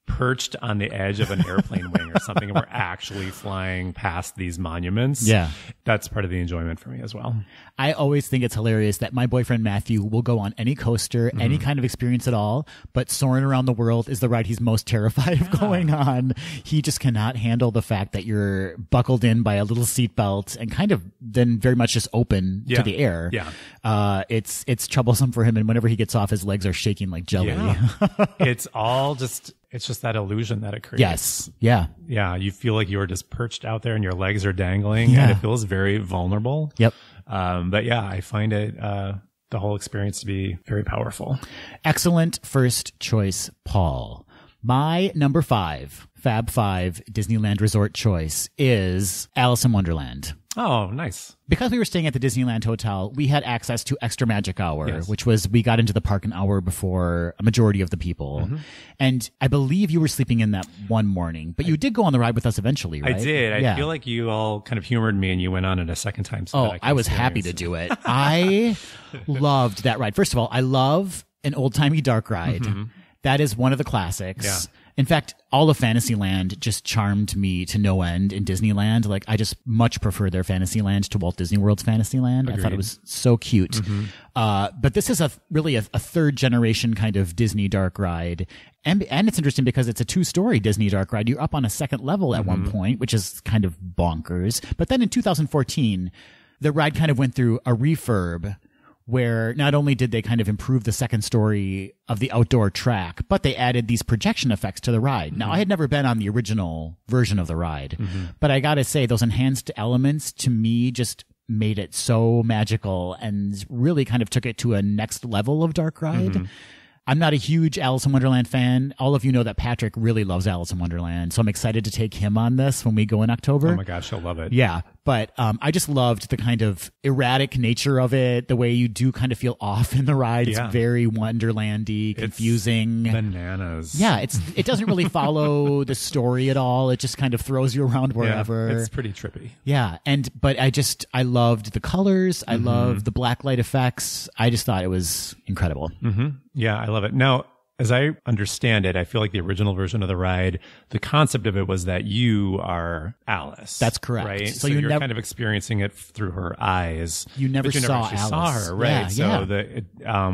B: perched on the edge of an airplane wing or something, and we're actually flying past these monuments.
A: Yeah.
B: That's part of the enjoyment for me as well.
A: I always think it's hilarious that my boyfriend Matthew will go on any coaster, any kind of experience at all, but Soarin' Around the World is the ride he's most terrified of going on. He just cannot handle the fact that you're buckled in by a little seatbelt and kind of then very much just open to the air.
B: Yeah.
A: It's troublesome for him, and whenever he gets off, his legs are shaking like jelly.
B: Yeah. It's just that illusion that it creates.
A: Yes. Yeah.
B: Yeah. You feel like you're just perched out there and your legs are dangling and it feels very vulnerable.
A: Yep.
B: But yeah, I find it, the whole experience to be very powerful.
A: Excellent first choice, Paul. My number 5, Fab Five Disneyland Resort choice is Alice in Wonderland.
B: Oh, nice.
A: Because we were staying at the Disneyland Hotel, we had access to Extra Magic Hour, which was, we got into the park an hour before a majority of the people. And I believe you were sleeping in that one morning, but you did go on the ride with us eventually, right?
B: I did. I feel like you all kind of humored me and you went on it a second time. So
A: I was happy to do it. I loved that ride. First of all, I love an old-timey dark ride. That is one of the classics.
B: Yeah.
A: In fact, all of Fantasyland just charmed me to no end in Disneyland. Like, I just much prefer their Fantasyland to Walt Disney World's Fantasyland.
B: Agreed.
A: I thought it was so cute. But this is really a third generation kind of Disney dark ride. And it's interesting because it's a 2-story Disney dark ride. You're up on a second level at one point, which is kind of bonkers. But then in 2014, the ride kind of went through a refurb, where not only did they kind of improve the second story of the outdoor track, but they added these projection effects to the ride. Now, I had never been on the original version of the ride, but I gotta say, those enhanced elements to me just made it so magical and really kind of took it to a next level of dark ride. I'm not a huge Alice in Wonderland fan. All of you know that Patrick really loves Alice in Wonderland, so I'm excited to take him on this when we go in October.
B: Oh my gosh, he'll love it.
A: Yeah, but I just loved the kind of erratic nature of it, the way you do kind of feel off in the ride. It's very Wonderlandy, confusing.
B: It's bananas.
A: Yeah, it doesn't really follow the story at all. It just kind of throws you around wherever.
B: Yeah, it's pretty trippy.
A: Yeah, but I loved the colors. I loved the black light effects. I just thought it was incredible.
B: Yeah, I love it. Now, as I understand it, I feel like the original version of the ride, the concept of it was that you are Alice.
A: That's correct.
B: Right? So you're kind of experiencing it through her eyes.
A: You never saw
B: actually
A: Alice.
B: saw her, right?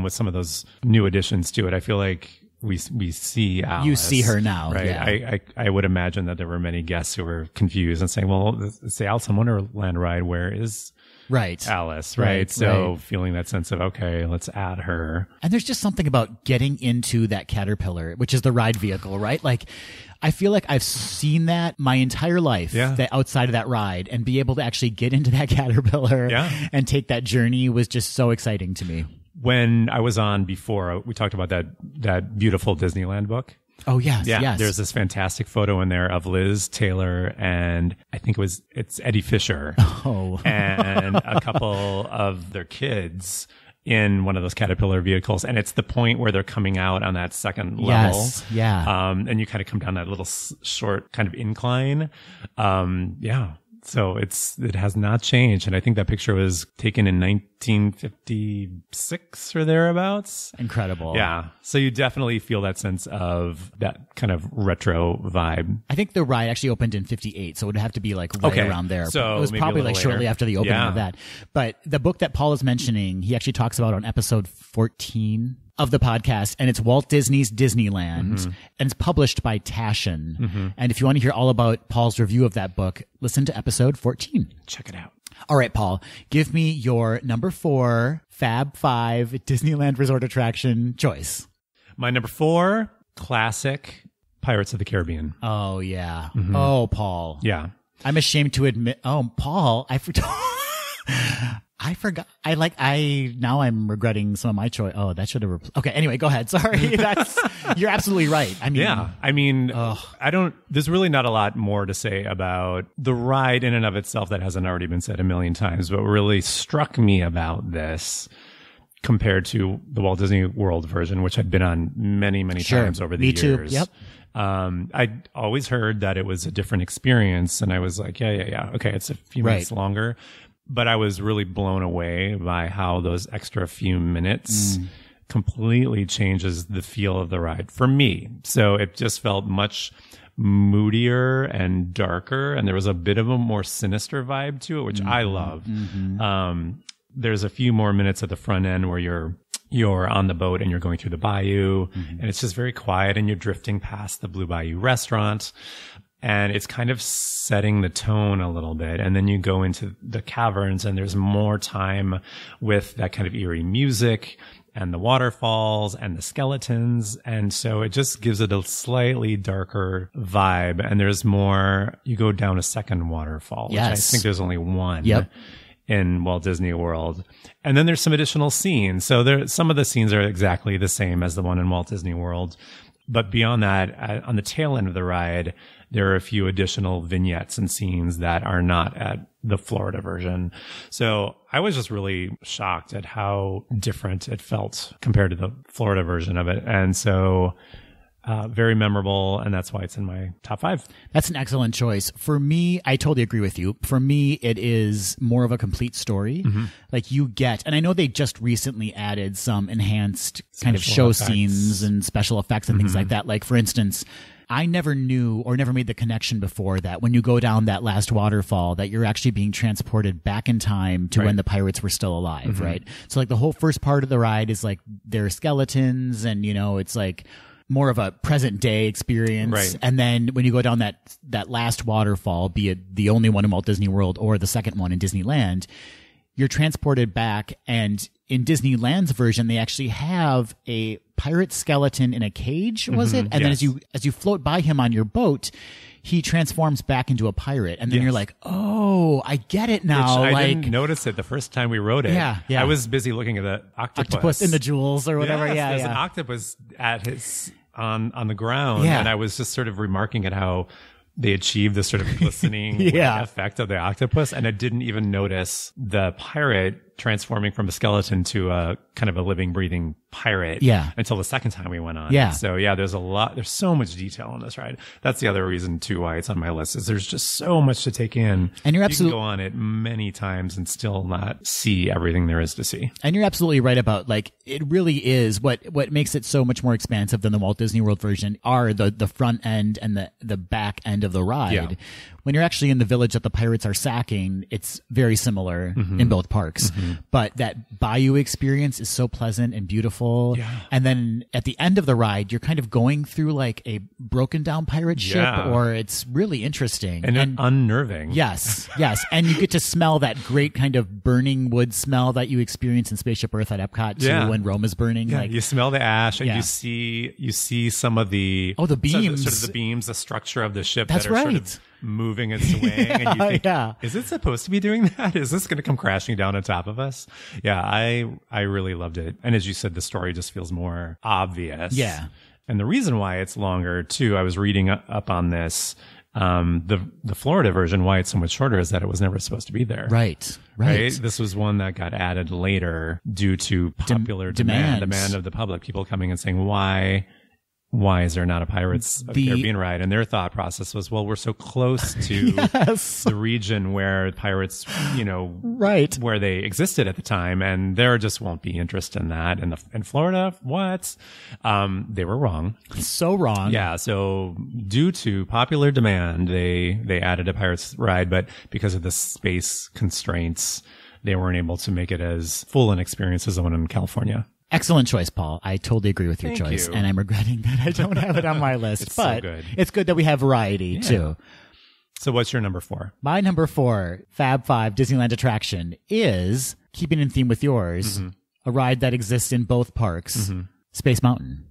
B: With some of those new additions to it, I feel like we see Alice.
A: You see her now,
B: right?
A: Yeah.
B: I would imagine that there were many guests who were confused and saying, well, it's the Alice in Wonderland ride. Where is Alice, right? So feeling that sense of, okay, let's add her.
A: And there's just something about getting into that caterpillar, which is the ride vehicle, right? Like, I feel like I've seen that my entire life, that outside of that ride, and be able to actually get into that caterpillar and take that journey was just so exciting to me. When
B: I was on before, we talked about that beautiful Disneyland book.
A: Oh, yes, yes.
B: There's this fantastic photo in there of Liz Taylor and I think it's Eddie Fisher.
A: Oh.
B: And a couple of their kids in one of those Caterpillar vehicles. And it's the point where they're coming out on that second level.
A: Yes, yeah.
B: And you kind of come down that little short kind of incline. So it has not changed. And I think that picture was taken in 1956 or thereabouts.
A: Incredible.
B: Yeah. So you definitely feel that sense of that kind of retro vibe.
A: I think the ride actually opened in 58, so it would have to be like right around there.
B: So
A: it was probably like shortly after the opening of that. But the book that Paul is mentioning, he actually talks about on episode 14 of the podcast, and it's Walt Disney's Disneyland, and it's published by Taschen. And if you want to hear all about Paul's review of that book, listen to episode 14.
B: Check it out.
A: All right, Paul, give me your number 4 Fab Five Disneyland Resort attraction choice.
B: My number 4, classic Pirates of the Caribbean.
A: Oh, yeah. Oh, Paul.
B: Yeah.
A: I'm ashamed to admit. Oh, Paul, I forgot. Now I'm regretting some of my choice. Oh, that should have. Okay. Anyway, go ahead. Sorry. You're absolutely right. There's really not a lot more to say about the ride in and of itself that hasn't already been said a million times. But what really struck me about this
B: compared to the Walt Disney World version, which I'd been on many, many times over the
A: Me
B: years.
A: too. Yep.
B: I'd always heard that it was a different experience, and I was like, yeah. Okay, it's a few minutes longer. But I was really blown away by how those extra few minutes completely changes the feel of the ride for me. So it just felt much moodier and darker, and there was a bit of a more sinister vibe to it, which I love. There's a few more minutes at the front end where you're on the boat and you're going through the bayou, and it's just very quiet, and you're drifting past the Blue Bayou restaurant, and it's kind of setting the tone a little bit. And then you go into the caverns, and there's more time with that kind of eerie music and the waterfalls and the skeletons. And so it just gives it a slightly darker vibe. And there's more, you go down a second waterfall, which I think there's only one in Walt Disney World. And then there's some additional scenes. So some of the scenes are exactly the same as the one in Walt Disney World. But beyond that, on the tail end of the ride, there are a few additional vignettes and scenes that are not at the Florida version. So I was just really shocked at how different it felt compared to the Florida version of it. And so very memorable, and that's why it's in my top 5.
A: That's an excellent choice. For me, I totally agree with you. For me, it is more of a complete story. Like you get, and I know they just recently added some enhanced kind of show scenes and special effects and things like that. Like for instance, I never knew or never made the connection before that when you go down that last waterfall that you're actually being transported back in time to when the pirates were still alive, right? So like the whole first part of the ride is like their skeletons, and you know, it's like more of a present day experience.
B: Right.
A: And then when you go down that last waterfall, be it the only one in Walt Disney World or the second one in Disneyland, you're transported back. And in Disneyland's version, they actually have a pirate skeleton in a cage, was it? And then as you float by him on your boat, he transforms back into a pirate. And then you're like, oh, I get it now.
B: Which I didn't notice it the first time we rode it.
A: Yeah.
B: I was busy looking at the octopus
A: in the jewels or whatever.
B: Yes, there's an octopus at his on the ground.
A: Yeah.
B: And I was just sort of remarking at how they achieved this sort of glistening effect of the octopus. And I didn't even notice the pirate transforming from a skeleton to a kind of a living, breathing pirate until the second time we went on. So there's so much detail on this ride. That's the other reason too why it's on my list, is there's just so much to take in.
A: And you
B: can go on it many times and still not see everything there is to see.
A: And you're absolutely right about, like, it really is what makes it so much more expansive than the Walt Disney World version are the front end and the back end of the ride. Yeah. When you're actually in the village that the pirates are sacking, it's very similar in both parks. But that bayou experience is so pleasant and beautiful. Yeah. And then at the end of the ride, you're kind of going through like a broken down pirate ship, or it's really interesting.
B: And unnerving.
A: Yes. And you get to smell that great kind of burning wood smell that you experience in Spaceship Earth at Epcot too, when Rome is burning.
B: Yeah,
A: like,
B: you smell the ash, and you see some of the
A: the beams,
B: sort of the beams, the structure of the ship.
A: That's
B: that are
A: right.
B: Sort of moving and swaying, and you think, is it supposed to be doing that? Is this going to come crashing down on top of us? Yeah, I really loved it. And as you said, the story just feels more obvious. Yeah. And the reason why it's longer too, I was reading up on this, the Florida version, why it's so much shorter is that it was never supposed to be there. Right. This was one that got added later due to popular demand of the public, people coming and saying, why is there not a Pirates of the Caribbean ride? And their thought process was, well, we're so close to the region where pirates, where they existed at the time, and there just won't be interest in that. And in Florida, what? They were wrong.
A: So wrong.
B: Yeah. So due to popular demand, they added a Pirates ride, but because of the space constraints, they weren't able to make it as full an experience as the one in California.
A: Excellent choice, Paul. I totally agree with your choice. And I'm regretting that I don't have it on my list.
B: It's
A: but
B: so good.
A: It's good that we have variety, too.
B: So what's your number 4?
A: My number 4, Fab Five Disneyland attraction, is, keeping in theme with yours, a ride that exists in both parks, Space Mountain.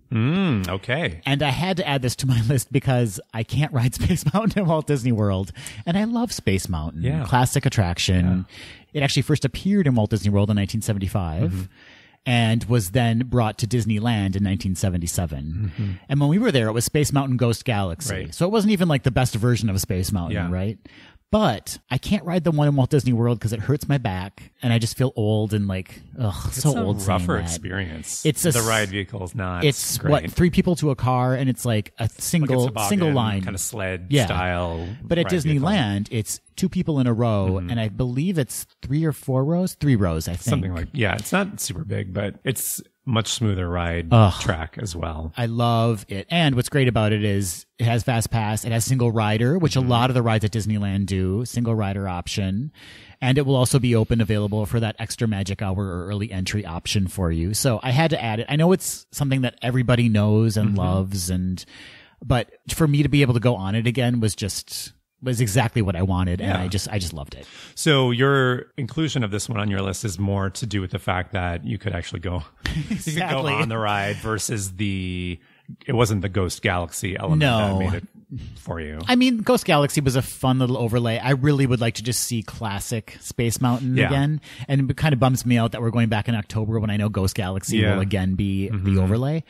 B: Okay.
A: And I had to add this to my list because I can't ride Space Mountain in Walt Disney World. And I love Space Mountain. Yeah. Classic attraction. Yeah. It actually first appeared in Walt Disney World in 1975. And was then brought to Disneyland in 1977. And when we were there, it was Space Mountain Ghost Galaxy. Right. So it wasn't even like the best version of Space Mountain, right? But I can't ride the one in Walt Disney World because it hurts my back, and I just feel old and like, so old.
B: It's a rougher
A: saying that.
B: experience.
A: The
B: ride vehicle is not.
A: It's
B: great.
A: what, 3 people to a car, and it's like a single line
B: kind of sled
A: Yeah.
B: style.
A: But at
B: ride vehicle.
A: Disneyland, it's 2 people in a row, and I believe it's 3 or 4 rows. 3 rows, I think.
B: Something like it's not super big, but it's much smoother ride track as well.
A: I love it. And what's great about it is it has Fast Pass. It has single rider, which a lot of the rides at Disneyland do, single rider option. And it will also be available for that extra magic hour or early entry option for you. So I had to add it. I know it's something that everybody knows and loves, but for me to be able to go on it again was exactly what I wanted, and I just loved it.
B: So your inclusion of this one on your list is more to do with the fact that you could actually go, you could go on the ride versus it wasn't the Ghost Galaxy element that made it for you.
A: I mean, Ghost Galaxy was a fun little overlay. I really would like to just see classic Space Mountain again, and it kind of bums me out that we're going back in October when I know Ghost Galaxy will again be the overlay.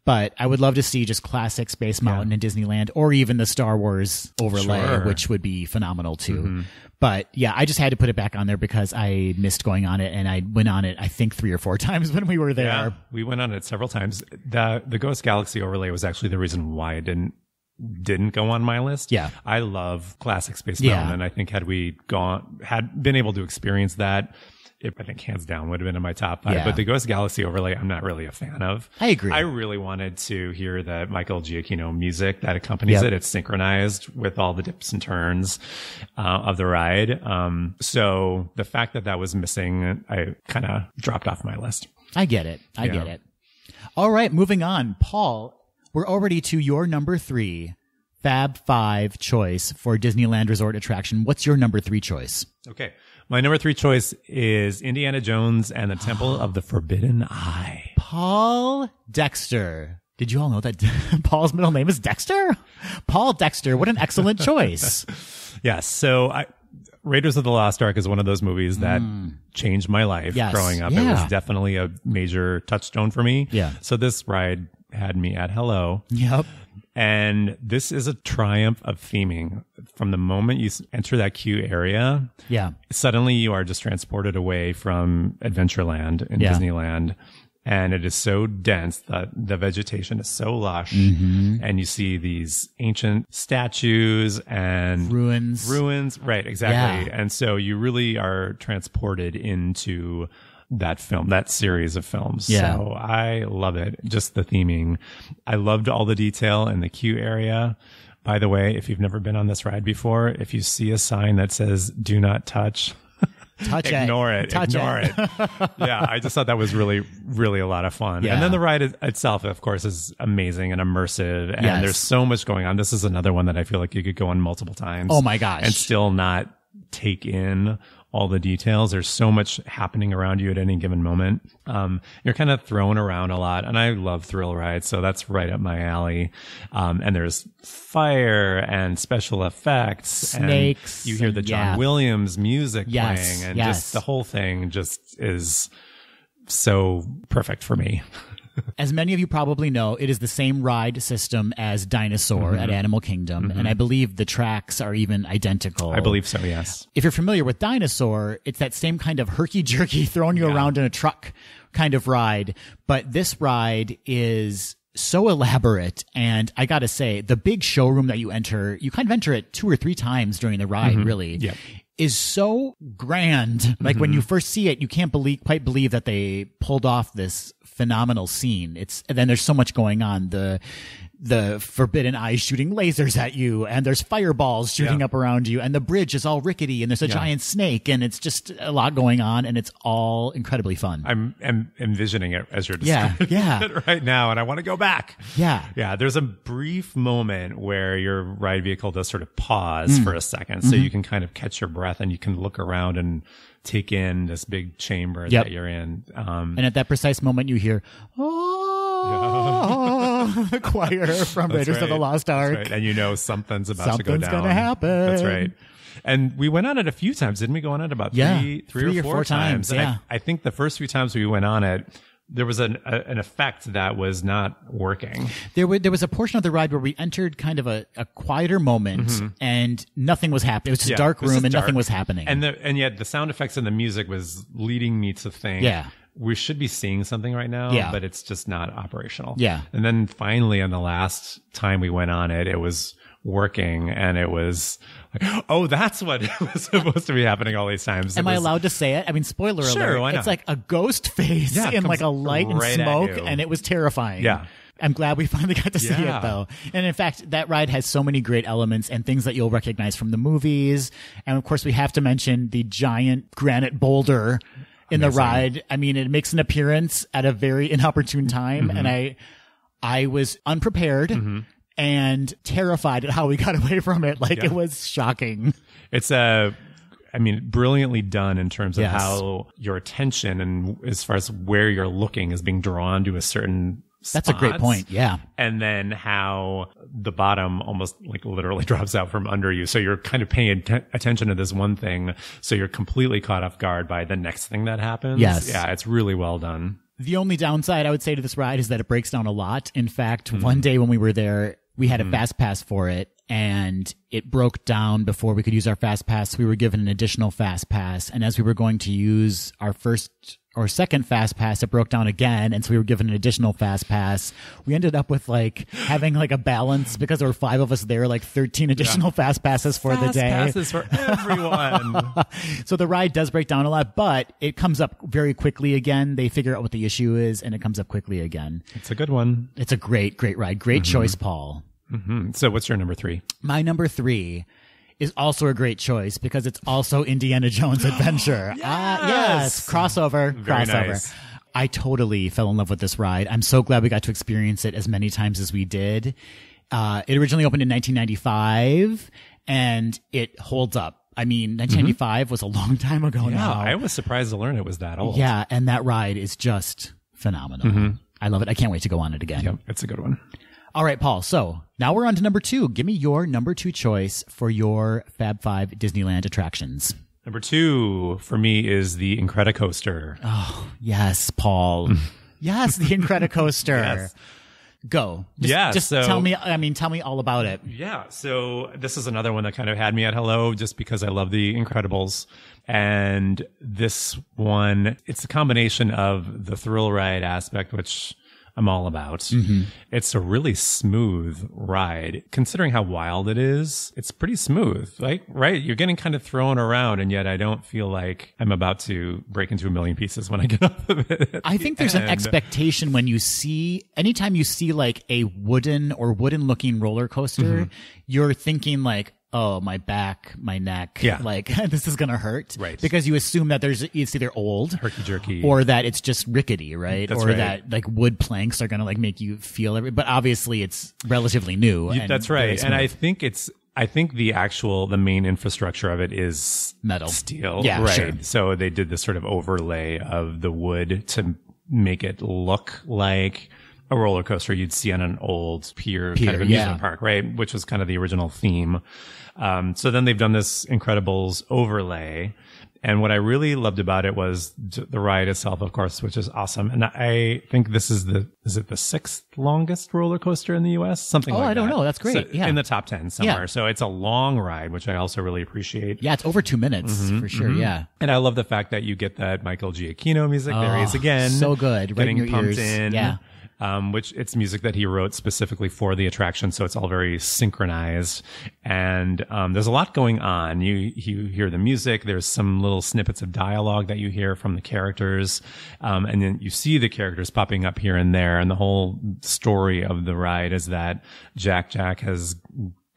A: But I would love to see just classic Space Mountain in Disneyland, or even the Star Wars overlay, which would be phenomenal too. But yeah, I just had to put it back on there because I missed going on it, and I went on it, I think 3 or 4 times when we were there.
B: Yeah, we went on it several times. The Ghost Galaxy overlay was actually the reason why it didn't go on my list.
A: Yeah.
B: I love classic Space Mountain, and I think had been able to experience that, I think hands down would have been in my top 5. But the Ghost Galaxy overlay, I'm not really a fan of.
A: I agree.
B: I really wanted to hear the Michael Giacchino music that accompanies it. It's synchronized with all the dips and turns of the ride. So the fact that was missing, I kind of dropped off my list.
A: I get it. I get it. All right, moving on. Paul, we're already to your number 3 Fab Five choice for Disneyland Resort attraction. What's your number 3 choice?
B: Okay. My number 3 choice is Indiana Jones and the Temple of the Forbidden Eye.
A: Paul Dexter. Did you all know that Paul's middle name is Dexter? Paul Dexter. What an excellent choice.
B: Yes. So Raiders of the Lost Ark is one of those movies that changed my life growing up. It was definitely a major touchstone for me.
A: Yeah.
B: So this ride had me at hello.
A: Yep.
B: And this is a triumph of theming. From the moment you enter that queue area, suddenly you are just transported away from Adventureland in Disneyland. And it is so dense that the vegetation is so lush. And you see these ancient statues and
A: ruins.
B: Right, exactly. And so you really are transported into that series of films.
A: Yeah.
B: So I love it. Just the theming. I loved all the detail in the queue area. By the way, if you've never been on this ride before, if you see a sign that says "Do not touch," ignore it. Yeah, I just thought that was really, really a lot of fun.
A: Yeah.
B: And then the ride itself, of course, is amazing and immersive. And there's so much going on. This is another one that I feel like you could go on multiple times.
A: Oh my gosh.
B: And still not take in all the details. There's so much happening around you at any given moment. You're kind of thrown around a lot, and I love thrill rides, so that's right up my alley. And there's fire and special effects,
A: snakes.
B: And you hear the John Williams music playing, and just the whole thing just is so perfect for me.
A: As many of you probably know, it is the same ride system as Dinosaur at Animal Kingdom, and I believe the tracks are even identical.
B: I believe so, yes.
A: If you're familiar with Dinosaur, it's that same kind of herky-jerky, throwing you around in a truck kind of ride, but this ride is so elaborate, and I gotta say, the big showroom that you kind of enter it 2 or 3 times during the ride, really. Yep. Is so grand. Like when you first see it, you can't quite believe that they pulled off this phenomenal scene. And then there's so much going on. The Forbidden Eye shooting lasers at you, and there's fireballs shooting up around you, and the bridge is all rickety, and there's a giant snake, and it's just a lot going on, and it's all incredibly fun.
B: I'm envisioning it as you're describing it right now, and I want to go back. Yeah. There's a brief moment where your ride vehicle does sort of pause for a second, so you can kind of catch your breath, and you can look around and take in this big chamber that you're in. And
A: at that precise moment, you hear, the choir from Raiders of the Lost Ark.
B: That's right. And you know something's about to go down.
A: Something's going to happen.
B: That's right. And we went on it a few times. Didn't we go on it about three or four times?
A: Yeah.
B: And I think the first few times we went on it, there was an effect that was not working.
A: There was a portion of the ride where we entered kind of a quieter moment and nothing was happening. It was just a dark room and nothing was happening.
B: And yet the sound effects and the music was leading me to think, we should be seeing something right now, but it's just not operational. Yeah. And then finally on the last time we went on it, it was working and it was like, oh, that's what was supposed to be happening all these times.
A: Am I allowed to say it? I mean, spoiler alert.
B: Why not?
A: It's like a ghost face in like a light and smoke, and it was terrifying. Yeah. I'm glad we finally got to see it though. And in fact, that ride has so many great elements and things that you'll recognize from the movies. And of course, we have to mention the giant granite boulder in the ride. I mean, it makes an appearance at a very inopportune time. And I was unprepared and terrified at how we got away from it. Like it was shocking.
B: It's brilliantly done in terms of how your attention and as far as where you're looking is being drawn to a certain
A: That's a great point. Yeah.
B: And then how the bottom almost like literally drops out from under you. So you're kind of paying attention to this one thing. So you're completely caught off guard by the next thing that happens.
A: Yes.
B: Yeah. It's really well done.
A: The only downside I would say to this ride is that it breaks down a lot. In fact, one day when we were there, we had a fast pass for it and it broke down before we could use our fast pass. We were given an additional fast pass. And as we were going to use our first or second fast pass, it broke down again. And so we were given an additional fast pass. We ended up with like having like a balance because there were 5 of us there, like 13 additional fast passes for the day.
B: Fast passes for everyone.
A: So the ride does break down a lot, but it comes up very quickly again. They figure out what the issue is and it comes up quickly again.
B: It's a good one.
A: It's a great, great ride. Great choice, Paul.
B: So what's your number 3?
A: My number 3 is also a great choice because it's also Indiana Jones Adventure. Yes. Crossover.
B: Very
A: crossover.
B: Nice.
A: I totally fell in love with this ride. I'm so glad we got to experience it as many times as we did. It originally opened in 1995 and it holds up. I mean, 1995 was a long time ago now.
B: I was surprised to learn it was that old.
A: Yeah. And that ride is just phenomenal. I love it. I can't wait to go on it again.
B: Yep. It's a good one.
A: All right, Paul. So now we're on to number 2. Give me your number 2 choice for your Fab Five Disneyland attractions.
B: Number 2 for me is the Incredicoaster.
A: Oh, yes, Paul. Yes, the Incredicoaster.
B: Yes.
A: Go. Just
B: so,
A: tell me all about it.
B: Yeah. So this is another one that kind of had me at hello just because I love the Incredibles. And this one, it's a combination of the thrill ride aspect, which I'm all about. It's a really smooth ride. Considering how wild it is, it's pretty smooth. Like, right? You're getting kind of thrown around, and yet I don't feel like I'm about to break into a million pieces when I get off of it.
A: I think there's an expectation when you see, anytime you see like a wooden looking roller coaster, you're thinking like, oh, my back, my neck, like this is going to hurt.
B: Right.
A: Because you assume that it's either old,
B: herky-jerky,
A: or that it's just rickety, right?
B: That's
A: or
B: right.
A: that like wood planks are going to like make you feel it. But obviously it's relatively new.
B: That's right. And I think the main infrastructure of it is
A: metal,
B: steel.
A: Yeah,
B: right.
A: Sure.
B: So they did this sort of overlay of the wood to make it look like a roller coaster you'd see on an old pier kind of amusement park, right? Which was kind of the original theme. So then they've done this Incredibles overlay. And what I really loved about it was the ride itself, of course, which is awesome. And I think this is the 6th longest roller coaster in the U.S.? Something like that. Oh,
A: I don't know. That's great.
B: So in the top 10 somewhere. So it's a long ride, which I also really appreciate.
A: Yeah, it's over 2 minutes for sure. Yeah.
B: And I love the fact that you get that Michael Giacchino music. There he is again.
A: So good. Right
B: getting
A: in your
B: pumped
A: ears.
B: in.
A: Yeah.
B: Which it's music that he wrote specifically for the attraction, so it's all very synchronized. And there's a lot going on. You hear the music. There's some little snippets of dialogue that you hear from the characters, and then you see the characters popping up here and there. And the whole story of the ride is that Jack has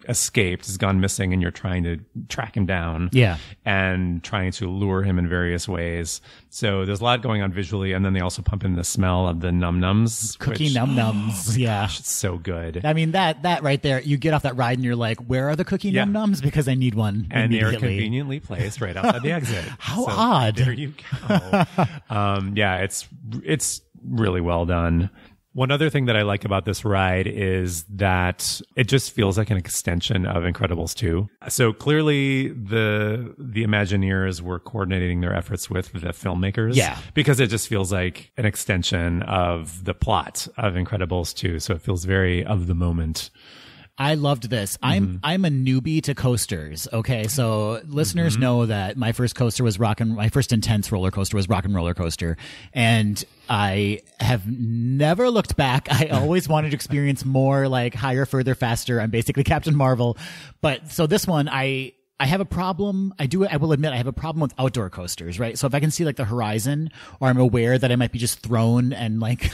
B: escaped, has gone missing, and you're trying to track him down. Yeah. And trying to lure him in various ways. So there's a lot going on visually, and then they also pump in the smell of the num-nums.
A: Cookie num-nums. Yeah.
B: Gosh, it's so good.
A: I mean, that right there, you get off that ride and you're like, where are the cookie num-nums? Because I need one
B: and they're conveniently placed right outside the exit.
A: How odd.
B: There you go. Yeah, it's really well done. One other thing that I like about this ride is that it just feels like an extension of Incredibles 2. So clearly the Imagineers were coordinating their efforts with the filmmakers.
A: Yeah.
B: Because it just feels like an extension of the plot of Incredibles 2. So it feels very of the moment.
A: I loved this. I'm a newbie to coasters. Okay, so listeners know that my first coaster was my first intense roller coaster was Rock and Roller Coaster, and I have never looked back. I always wanted to experience more, like higher, further, faster. I'm basically Captain Marvel, but so this one I have a problem. I will admit I have a problem with outdoor coasters, right? So if I can see like the horizon, or I'm aware that I might be just thrown and like,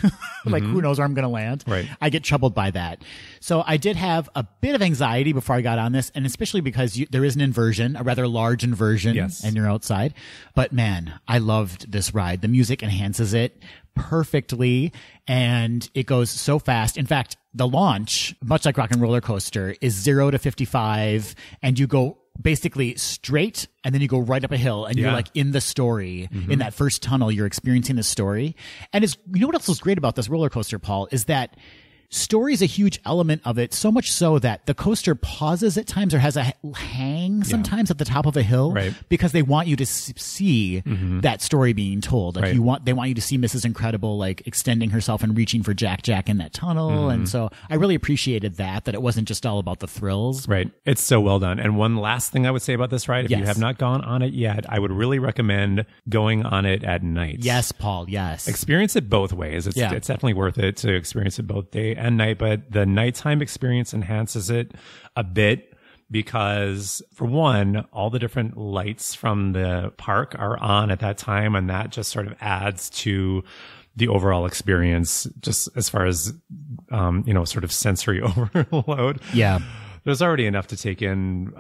A: like who knows where I'm going to land.
B: Right.
A: I get troubled by that. So I did have a bit of anxiety before I got on this, and especially because there is an inversion, a rather large inversion,
B: yes,
A: and you're outside. But man, I loved this ride. The music enhances it perfectly, and it goes so fast. In fact, the launch, much like Rock and Roller Coaster, is 0 to 55, and you go basically straight, and then you go right up a hill, and you're like in the story. In that first tunnel, you're experiencing the story. And you know what else was great about this roller coaster, Paul, is that story is a huge element of it, so much so that the coaster pauses at times or has a hang sometimes at the top of a hill,
B: right,
A: because they want you to see that story being told. Like
B: right,
A: they want you to see Mrs. Incredible like extending herself and reaching for Jack in that tunnel. And so I really appreciated that it wasn't just all about the thrills.
B: Right. It's so well done. And one last thing I would say about this ride, if you have not gone on it yet, I would really recommend going on it at night.
A: Yes, Paul. Yes.
B: Experience it both ways. It's definitely worth it to experience it both day and night, but the nighttime experience enhances it a bit because, for one, all the different lights from the park are on at that time, and that just sort of adds to the overall experience, just as far as, sort of sensory overload.
A: Yeah.
B: There's already enough to take in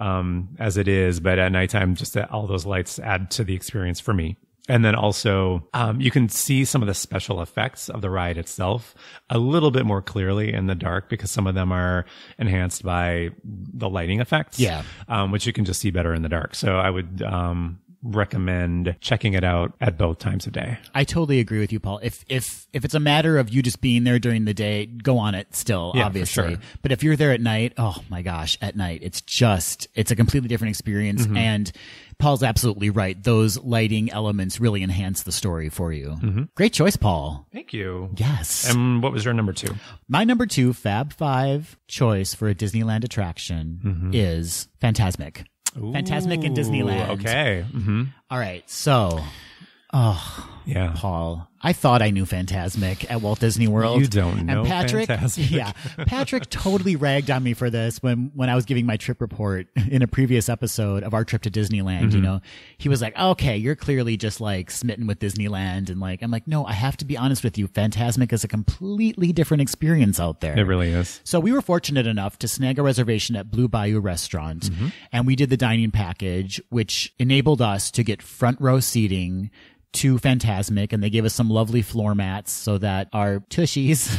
B: as it is, but at nighttime, just all those lights add to the experience for me. And then also, you can see some of the special effects of the ride itself a little bit more clearly in the dark because some of them are enhanced by the lighting effects, which you can just see better in the dark. So I would recommend checking it out at both times of day.
A: I totally agree with you, Paul. If it's a matter of you just being there during the day, go on it still, obviously.
B: For sure.
A: But if you're there at night, oh my gosh, at night, it's a completely different experience. And Paul's absolutely right. Those lighting elements really enhance the story for you. Great choice, Paul.
B: Thank you.
A: Yes.
B: And what was your number 2?
A: My number 2 Fab Five choice for a Disneyland attraction is Fantasmic. Fantasmic in Disneyland.
B: Okay.
A: All right. So, Paul, I thought I knew Fantasmic at Walt Disney World.
B: You don't know
A: Patrick,
B: Fantasmic.
A: Patrick totally ragged on me for this when I was giving my trip report in a previous episode of our trip to Disneyland. You know, he was like, "Okay, you're clearly just like smitten with Disneyland," and like, I'm like, "No, I have to be honest with you. Fantasmic is a completely different experience out there.
B: It really is."
A: So we were fortunate enough to snag a reservation at Blue Bayou Restaurant, and we did the dining package, which enabled us to get front row seating to Fantasmic, and they gave us some lovely floor mats so that our tushies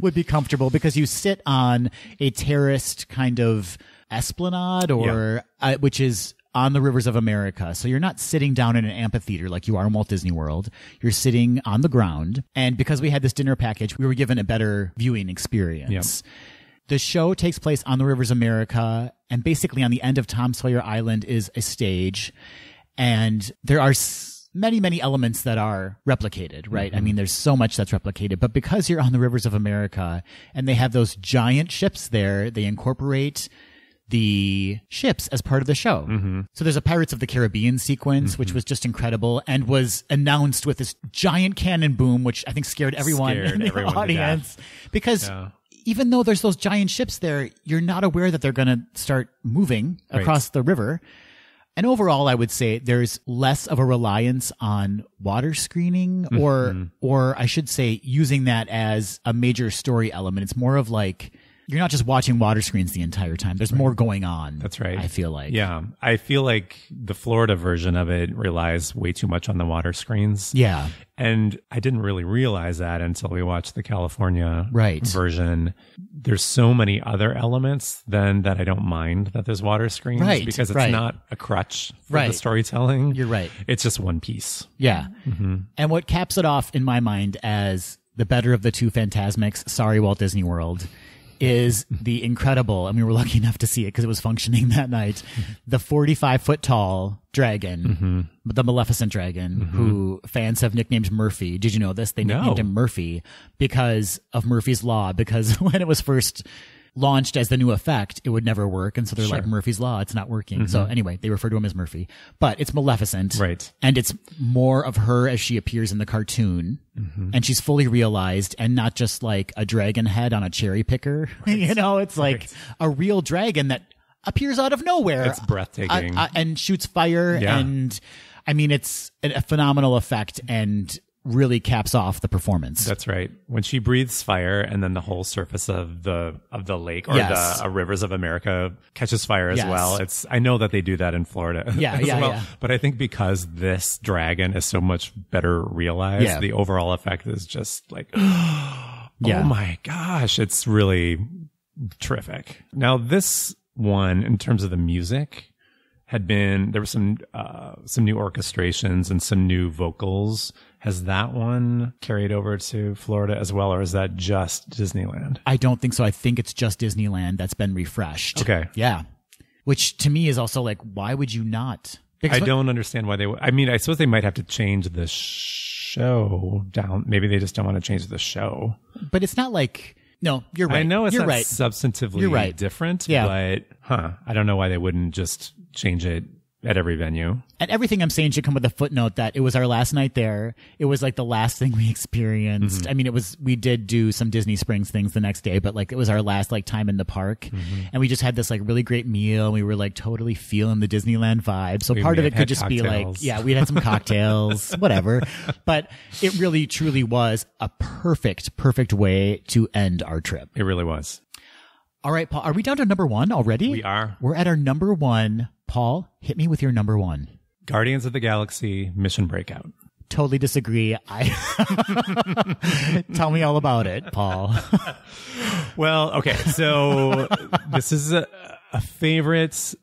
A: would be comfortable, because you sit on a terraced kind of esplanade which is on the rivers of America. So you're not sitting down in an amphitheater like you are in Walt Disney World. You're sitting on the ground. And because we had this dinner package, we were given a better viewing experience. The show takes place on the rivers of America, and basically on the end of Tom Sawyer Island is a stage. And there are many, many elements that are replicated, right? I mean, there's so much that's replicated. But because you're on the rivers of America and they have those giant ships there, they incorporate the ships as part of the show. So there's a Pirates of the Caribbean sequence, which was just incredible and was announced with this giant cannon boom, which I think scared everyone in the audience. Because even though there's those giant ships there, you're not aware that they're going to start moving across the river. And overall, I would say there's less of a reliance on water screening or I should say using that as a major story element. It's more of like, you're not just watching water screens the entire time. There's more going on.
B: That's right.
A: I feel like.
B: Yeah. I feel like the Florida version of it relies way too much on the water screens.
A: Yeah.
B: And I didn't really realize that until we watched the California version. There's so many other elements then that I don't mind that there's water screens because it's not a crutch for the storytelling.
A: You're right.
B: It's just one piece.
A: Yeah. And what caps it off in my mind as the better of the two Phantasmics, sorry Walt Disney World, is the incredible, and we were lucky enough to see it because it was functioning that night, the 45-foot tall dragon, the Maleficent dragon, who fans have nicknamed Murphy. Did you know this? They nicknamed him Murphy because of Murphy's Law, because when it was first launched as the new effect, it would never work. And so they're like, Murphy's Law, it's not working. So anyway, they refer to him as Murphy. But it's Maleficent.
B: Right.
A: And it's more of her as she appears in the cartoon. And she's fully realized and not just like a dragon head on a cherry picker. You know, it's like a real dragon that appears out of nowhere.
B: It's breathtaking.
A: And shoots fire.
B: Yeah.
A: And I mean, it's a phenomenal effect and really caps off the performance.
B: That's right. When she breathes fire and then the whole surface of the lake or the rivers of America catches fire as well. I know that they do that in Florida as well. But I think because this dragon is so much better realized, the overall effect is just like, oh my gosh, it's really terrific. Now this one, in terms of the music, there were some new orchestrations and some new vocals. Has that one carried over to Florida as well, or is that just Disneyland?
A: I don't think so. I think it's just Disneyland that's been refreshed.
B: Okay.
A: Yeah. Which to me is also like, why would you not?
B: Because I don't understand why they would. I mean, I suppose they might have to change the show down. Maybe they just don't want to change the show.
A: But it's not like, no, you're right.
B: I know it's
A: you're
B: not
A: right.
B: substantively different, but I don't know why they wouldn't just change it at every venue.
A: And everything I'm saying should come with a footnote that it was our last night there. It was like the last thing we experienced. I mean, we did do some Disney Springs things the next day, but like it was our last like time in the park. And we just had this like really great meal. We were like totally feeling the Disneyland vibe. So part of it could just be like, we had some cocktails, whatever. But it really truly was a perfect way to end our trip.
B: It really was.
A: All right, Paul, are we down to number one already?
B: We are.
A: We're at our number one. Paul, hit me with your number one.
B: Guardians of the Galaxy Mission Breakout.
A: Totally disagree. Tell me all about it, Paul.
B: Well, okay. So this is a favorite,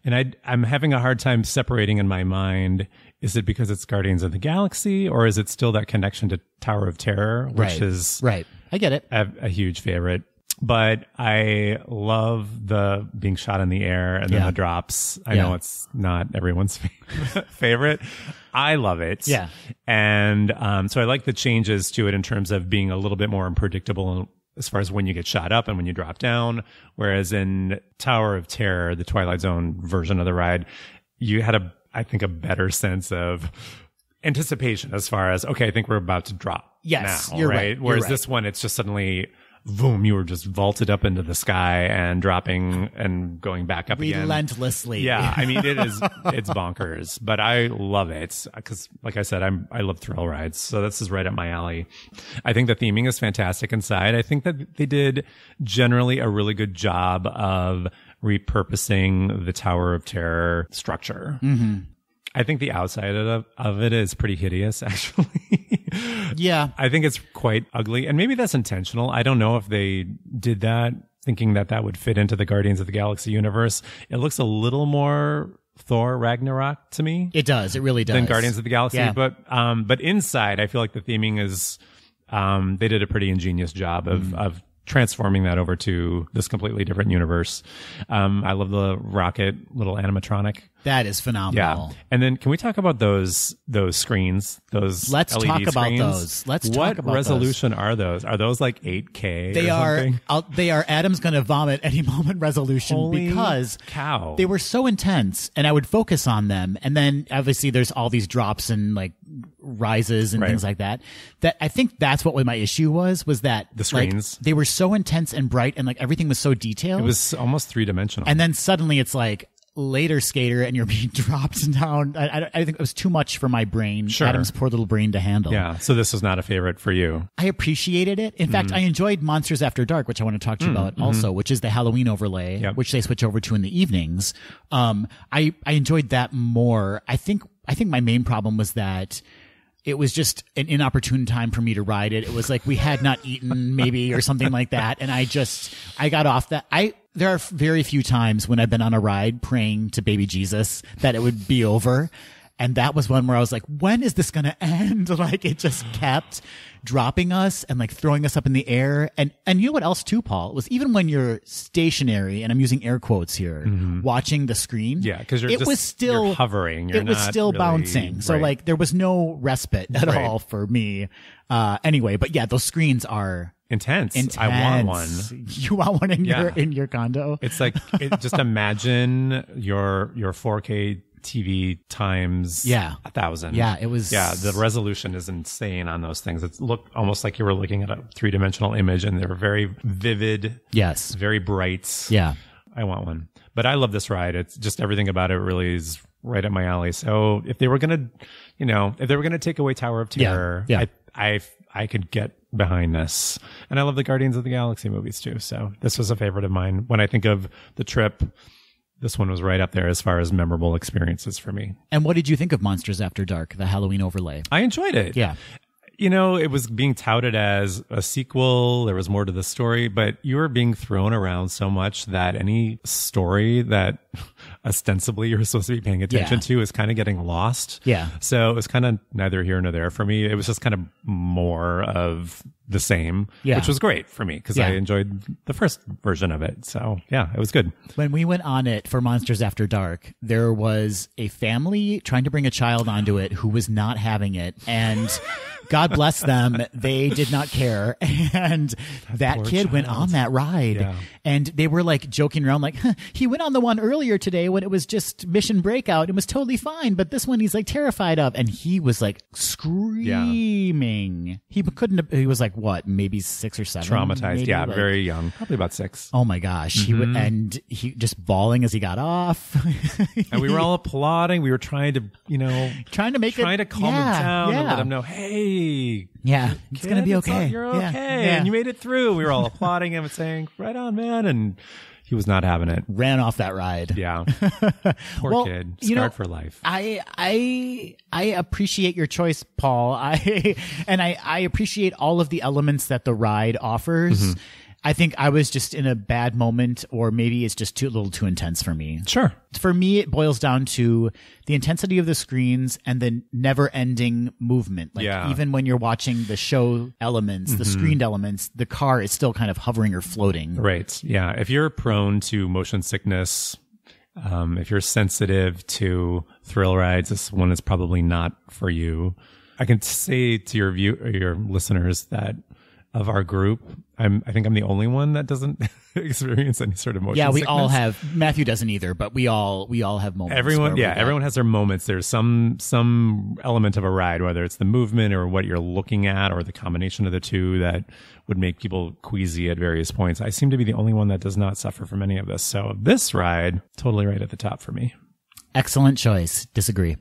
B: and I'm having a hard time separating in my mind. Is it because it's Guardians of the Galaxy, or is it still that connection to Tower of Terror, which is
A: right? I get it.
B: A huge favorite. But I love the being shot in the air and then the drops. I know it's not everyone's favorite. I love it.
A: Yeah.
B: And so I like the changes to it in terms of being a little bit more unpredictable as far as when you get shot up and when you drop down. Whereas in Tower of Terror, the Twilight Zone version of the ride, you had I think a better sense of anticipation as far as, okay, I think we're about to drop.
A: Yes,
B: now,
A: you're right.
B: Whereas this one, it's just suddenly, boom, you were just vaulted up into the sky and dropping and going back up again.
A: Relentlessly.
B: Yeah. I mean, it's bonkers, but I love it because like I said, I love thrill rides. So this is right up my alley. I think the theming is fantastic inside. I think that they did generally a really good job of repurposing the Tower of Terror structure. I think the outside of it is pretty hideous, actually.
A: Yeah.
B: I think it's quite ugly. And maybe that's intentional. I don't know if they did that thinking that would fit into the Guardians of the Galaxy universe. It looks a little more Thor Ragnarok to me.
A: It does. It really does.
B: Than Guardians of the Galaxy.
A: Yeah.
B: But inside, I feel like the theming is, they did a pretty ingenious job of transforming that over to this completely different universe. I love the rocket little animatronic.
A: That is phenomenal.
B: Yeah. And then can we talk about those screens, those
A: Let's
B: LED
A: talk about
B: screens?
A: those. Let's talk about
B: What resolution are those? Are those like 8K
A: They
B: or
A: are.
B: something?
A: They are. Adam's going to vomit any moment resolution.
B: Holy
A: because
B: cow.
A: They were so intense, and I would focus on them. And then obviously there's all these drops and like rises and things like that. That I think that's what my issue was that
B: the screens,
A: like, they were so intense and bright, and like everything was so detailed.
B: It was almost 3-dimensional.
A: And then suddenly it's like later skater and you're being dropped down. I think it was too much for my brain, Adam's poor little brain to handle.
B: Yeah. So this was not a favorite for you.
A: I appreciated it. In fact, I enjoyed Monsters After Dark, which I want to talk to you about also, which is the Halloween overlay, which they switch over to in the evenings. I enjoyed that more. I think my main problem was that it was just an inopportune time for me to ride it. It was like we had not eaten maybe or something like that. And I got off that. There are very few times when I've been on a ride praying to baby Jesus that it would be over. And that was one where I was like, when is this going to end? Like, it just kept dropping us and like throwing us up in the air. And you know what else too, Paul? It was even when you're stationary, and I'm using air quotes here, watching the screen.
B: Yeah, because
A: you're
B: hovering.
A: It was still really bouncing. So like there was no respite at all for me. Anyway, but yeah, those screens are intense.
B: I want one.
A: You want one in your condo?
B: It's like, just imagine your 4K TV times 1,000.
A: Yeah, it was.
B: Yeah, the resolution is insane on those things. It looked almost like you were looking at a 3-dimensional image, and they were very vivid.
A: Yes.
B: Very bright.
A: Yeah. I
B: want one. But I love this ride. It's just everything about it really is right up my alley. So if they were going to take away Tower of Terror, I could get behind this. And I love the Guardians of the Galaxy movies too. So this was a favorite of mine. When I think of the trip, this one was right up there as far as memorable experiences for me.
A: And what did you think of Monsters After Dark, the Halloween overlay?
B: I enjoyed it.
A: Yeah.
B: It was being touted as a sequel. There was more to the story, but you were being thrown around so much that any story that ostensibly you're supposed to be paying attention to is kind of getting lost.
A: Yeah.
B: So it was kind of neither here nor there for me. It was just kind of more of the same, which was great for me because I enjoyed the first version of it. So yeah, it was good.
A: When we went on it for Monsters After Dark, there was a family trying to bring a child onto it who was not having it. And God bless them, they did not care. And that kid went on that ride. Yeah. And they were like joking around like, he went on the one earlier today when it was just Mission Breakout. It was totally fine. But this one he's like terrified of. And he was like screaming. Yeah. He was like, what, maybe 6 or 7?
B: Traumatized.
A: Maybe,
B: yeah, like, very young. Probably about 6.
A: Oh my gosh. He just bawling as he got off.
B: And we were all applauding. We were trying to,
A: trying to
B: calm him down and let him know, hey,
A: it's going to be okay.
B: You're okay. Yeah. And you made it through. We were all applauding him and saying, right on, man. And he was not having it.
A: Ran off that ride.
B: Yeah. Poor kid. Scarred for life.
A: I appreciate your choice, Paul. I appreciate all of the elements that the ride offers. I think I was just in a bad moment, or maybe it's just a little too intense for me.
B: Sure.
A: For me, it boils down to the intensity of the screens and the never-ending movement. Like even when you're watching the show elements, the screened elements, the car is still kind of hovering or floating.
B: Right. Yeah. If you're prone to motion sickness, if you're sensitive to thrill rides, this one is probably not for you. I can say to your listeners that of our group, I think I'm the only one that doesn't experience any sort of motion sickness.
A: We all have. Matthew doesn't either, but we all have moments.
B: Everyone has their moments. There's some element of a ride, whether it's the movement or what you're looking at or the combination of the two, that would make people queasy at various points. I seem to be the only one that does not suffer from any of this. So this ride, totally right at the top for me.
A: Excellent choice. Disagree.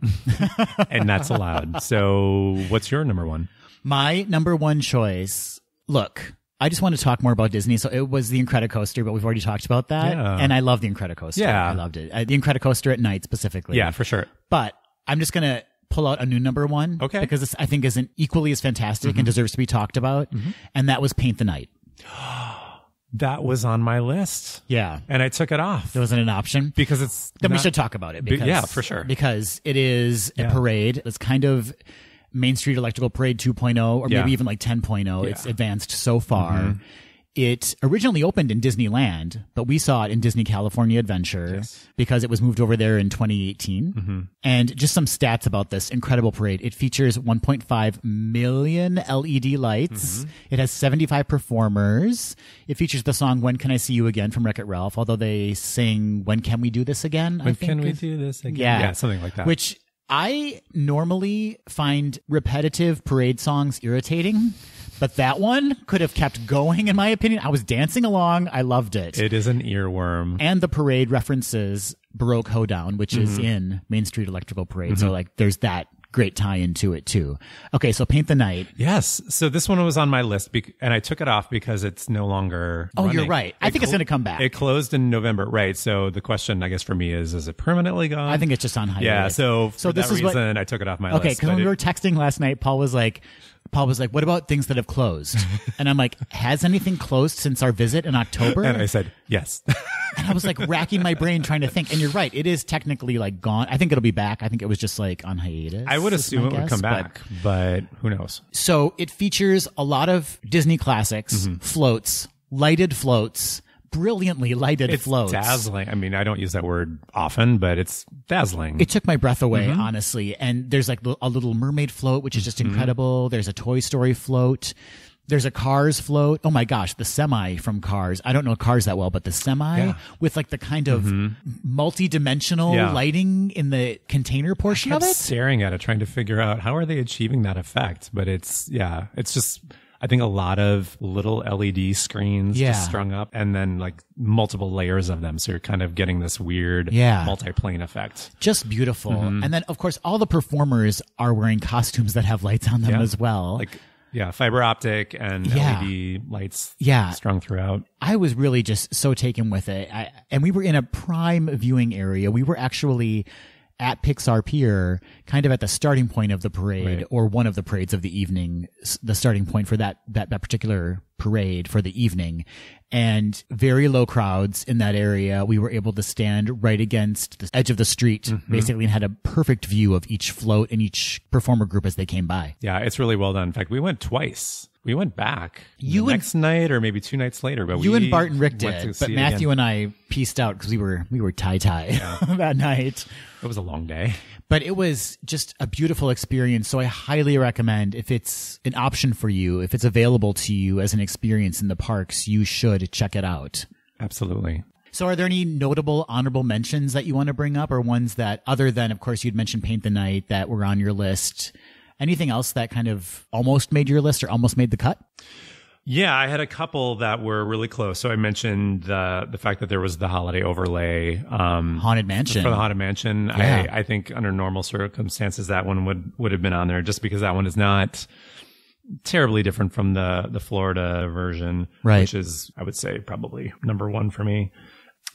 B: And that's allowed. So what's your number one?
A: My number one choice. Look, I just want to talk more about Disney. So it was the Incredicoaster, but we've already talked about that. Yeah. And I love the Incredicoaster. Yeah. I loved it. The Incredicoaster at night specifically.
B: Yeah, for sure.
A: But I'm just going to pull out a new number one.
B: Okay.
A: Because this, I think, isn't equally as fantastic and deserves to be talked about. And that was Paint the Night.
B: That was on my list.
A: Yeah.
B: And I took it off.
A: There wasn't an option.
B: Because it's...
A: Then we should talk about it. Because,
B: yeah, for sure.
A: Because it is a parade. It's kind of Main Street Electrical Parade 2.0 or maybe even like 10.0. Yeah. It's advanced so far. It originally opened in Disneyland, but we saw it in Disney California Adventure because it was moved over there in 2018. And just some stats about this incredible parade. It features 1.5 million LED lights. It has 75 performers. It features the song When Can I See You Again from Wreck-It Ralph, although they sing When Can We Do This Again?
B: When Can We Do This Again? Yeah, something like that.
A: Which I normally find repetitive parade songs irritating. But that one could have kept going, in my opinion. I was dancing along. I loved it.
B: It is an earworm.
A: And the parade references Baroque Hoedown, which is in Main Street Electrical Parade. So, like, there's that great tie-in to it, too. Okay, so Paint the Night.
B: Yes. So this one was on my list, and I took it off because it's no longer running.
A: You're right. I think it's going to come back.
B: It closed in November, right. So the question, I guess, for me is it permanently gone?
A: I think it's just on hiatus.
B: Yeah, so for that reason, I took it off my list.
A: Okay, because when we were texting last night, Paul was like, Paul was like, what about things that have closed? And I'm like, has anything closed since our visit in October?
B: And I said, yes.
A: And I was like racking my brain trying to think. And you're right. It is technically like gone. I think it'll be back. I think it was just like on hiatus.
B: I would assume it would come back, but who knows?
A: So it features a lot of Disney classics, floats, lighted floats, brilliantly lighted floats.
B: It's dazzling. I mean, I don't use that word often, but it's dazzling.
A: It took my breath away, honestly. And there's like a little mermaid float, which is just incredible. There's a Toy Story float. There's a Cars float. Oh my gosh, the semi from Cars. I don't know Cars that well, but the semi with like the kind of multi-dimensional lighting in the container portion of it.
B: Staring at it, trying to figure out how are they achieving that effect. But it's just, I think a lot of little LED screens just strung up and then like multiple layers of them. So you're kind of getting this weird multi-plane effect.
A: Just beautiful. And then of course all the performers are wearing costumes that have lights on them as well.
B: Like, fiber optic and LED lights strung throughout.
A: I was really just so taken with it. And we were in a prime viewing area. We were actually at Pixar Pier, kind of at the starting point of the parade, or one of the parades of the evening, the starting point for that particular parade for the evening. And very low crowds in that area. We were able to stand right against the edge of the street, basically, and had a perfect view of each float and each performer group as they came by.
B: Yeah, it's really well done. In fact, we went twice. We went back the next night or maybe 2 nights later. But
A: you and Bart and Rick did, but Matthew and I pieced out because we were tie-tie that night.
B: It was a long day.
A: But it was just a beautiful experience. So I highly recommend, if it's an option for you, if it's available to you as an experience in the parks, you should check it out.
B: Absolutely.
A: So are there any notable honorable mentions that you want to bring up, or ones that, other than, of course, you'd mentioned Paint the Night, that were on your list? Anything else that kind of almost made your list or almost made the cut?
B: Yeah, I had a couple that were really close. So I mentioned the fact that there was the holiday overlay.
A: Haunted Mansion.
B: For the Haunted Mansion. Yeah. I think under normal circumstances, that one would have been on there, just because that one is not terribly different from the Florida version, which is, I would say, probably number one for me.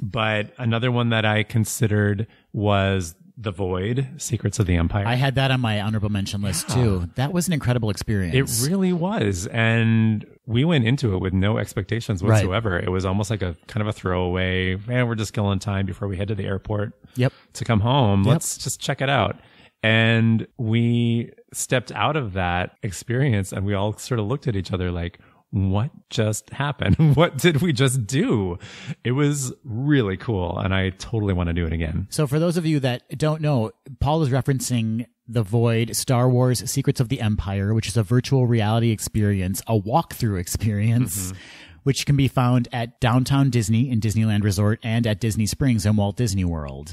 B: But another one that I considered was The Void, Secrets of the Empire.
A: I had that on my honorable mention list too. That was an incredible experience.
B: It really was. And we went into it with no expectations whatsoever. Right. It was almost like a kind of a throwaway, man, we're just killing time before we head to the airport to come home. Let's just check it out. And we stepped out of that experience and we all sort of looked at each other like, what just happened? What did we just do? It was really cool, and I totally want to do it again.
A: So for those of you that don't know, Paul is referencing The Void, Star Wars Secrets of the Empire, which is a virtual reality experience, a walkthrough experience, which can be found at Downtown Disney in Disneyland Resort and at Disney Springs in Walt Disney World.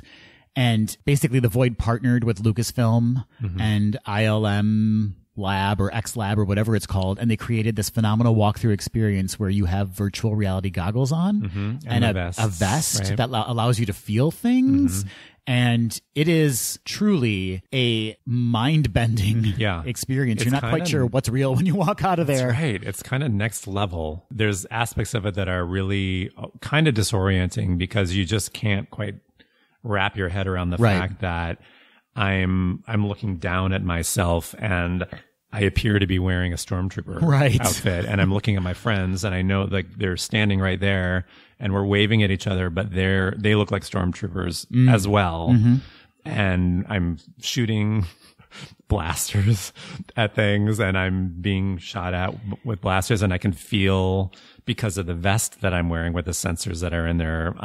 A: And basically The Void partnered with Lucasfilm and ILM Lab or X Lab or whatever it's called, and they created this phenomenal walkthrough experience where you have virtual reality goggles on and a vest that allows you to feel things. And it is truly a mind-bending experience. You're not quite sure what's real when you walk out of there.
B: That's right. It's kind of next level. There's aspects of it that are really kind of disorienting because you just can't quite wrap your head around the fact that I'm looking down at myself and I appear to be wearing a stormtrooper outfit, and I'm looking at my friends and I know like they're standing right there and we're waving at each other, but they look like stormtroopers as well. And I'm shooting blasters at things and I'm being shot at with blasters, and I can feel, because of the vest that I'm wearing with the sensors that are in there,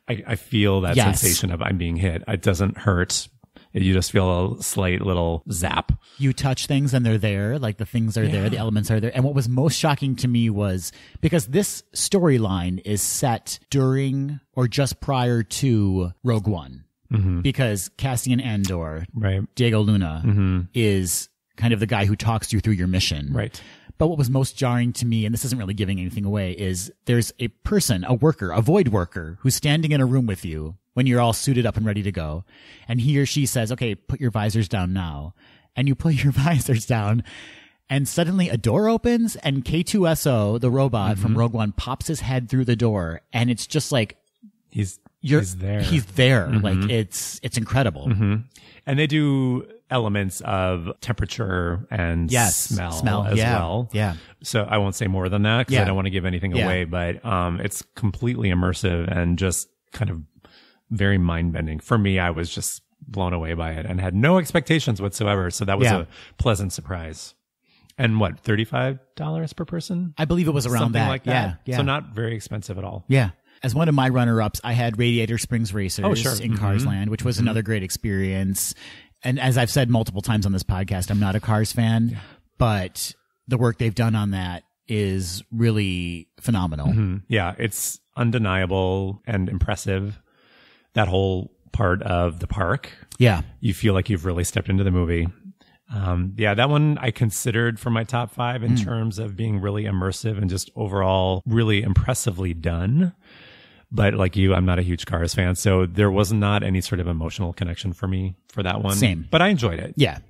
B: I feel that sensation of I'm being hit. It doesn't hurt. You just feel a slight little zap.
A: You touch things and they're there, like the things are there, the elements are there. And what was most shocking to me was, because this storyline is set during or just prior to Rogue One, because Cassian Andor, Diego Luna, is kind of the guy who talks you through your mission.
B: Right.
A: But what was most jarring to me, and this isn't really giving anything away, is there's a person, a worker, a void worker, who's standing in a room with you when you're all suited up and ready to go. And he or she says, okay, put your visors down now. And you put your visors down, and suddenly a door opens and K2SO, the robot from Rogue One, pops his head through the door. And it's just like,
B: he's he's there.
A: He's there. Like it's incredible.
B: And they do elements of temperature and smell as well.
A: Yeah.
B: So I won't say more than that because I don't want to give anything away, but it's completely immersive and just kind of very mind-bending. For me, I was just blown away by it and had no expectations whatsoever. So that was a pleasant surprise. And what, $35 per person?
A: I believe it was around
B: Something
A: that.
B: like that.
A: Yeah.
B: So not very expensive at all.
A: Yeah. As one of my runner-ups, I had Radiator Springs Racers in Cars Land, which was another great experience. And as I've said multiple times on this podcast, I'm not a Cars fan, but the work they've done on that is really phenomenal.
B: Yeah, it's undeniable and impressive. That whole part of the park.
A: Yeah.
B: You feel like you've really stepped into the movie. That one I considered for my top 5 in terms of being really immersive and just overall really impressively done. But like you, I'm not a huge Cars fan, so there was not any sort of emotional connection for me for that one.
A: Same.
B: But I enjoyed it.
A: Yeah.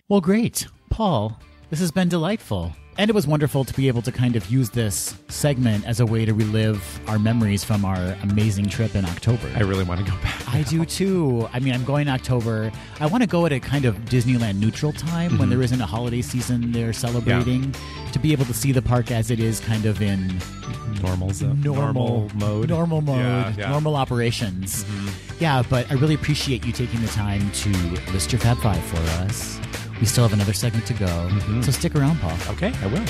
A: Well, great. Paul, this has been delightful. And it was wonderful to be able to kind of use this segment as a way to relive our memories from our amazing trip in October.
B: I really want to go back.
A: I do too. I mean, I'm going in October. I want to go at a kind of Disneyland neutral time when there isn't a holiday season they're celebrating, to be able to see the park as it is kind of in
B: normal mode.
A: Normal operations. Yeah, but I really appreciate you taking the time to list your Fab Five for us. We still have another segment to go, so stick around, Paul.
B: Okay, I will.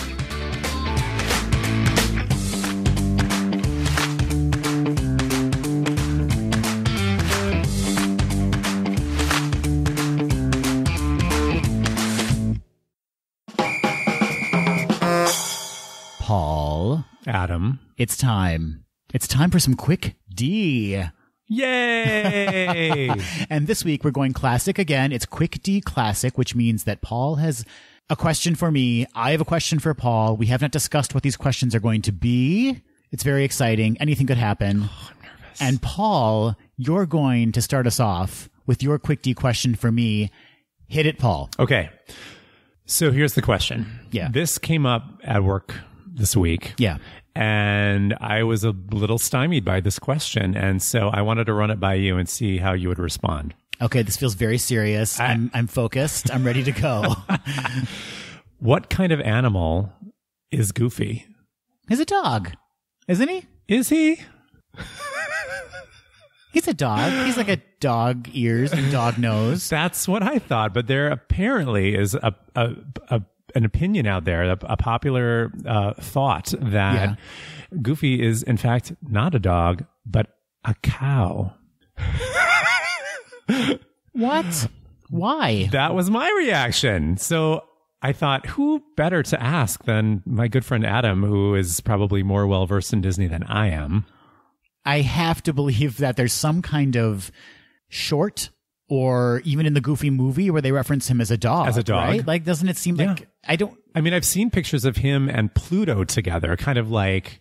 A: Paul.
B: Adam.
A: It's time. It's time for some quick D.
B: Yay!
A: And this week we're going classic again. It's Quick D Classic, which means that Paul has a question for me. I have a question for Paul. We have not discussed what these questions are going to be. It's very exciting. Anything could happen.
B: Oh, I'm nervous.
A: And Paul, you're going to start us off with your Quick D question for me. Hit it, Paul.
B: Okay. So here's the question.
A: Yeah.
B: This came up at work this week.
A: Yeah.
B: And I was a little stymied by this question. And so I wanted to run it by you and see how you would respond.
A: Okay, this feels very serious. I'm focused. I'm ready to go.
B: What kind of animal is Goofy?
A: He's a dog, isn't he?
B: Is he?
A: He's a dog. He's like a dog ears and dog nose.
B: That's what I thought. But there apparently is an opinion out there, a popular thought that Goofy is, in fact, not a dog, but a cow.
A: What? Why?
B: That was my reaction. So I thought, who better to ask than my good friend Adam, who is probably more well-versed in Disney than I am.
A: I have to believe that there's some kind of short or even in the Goofy movie where they reference him as a dog.
B: As a dog.
A: Right? Like, doesn't it seem like... I mean,
B: I've seen pictures of him and Pluto together, kind of like,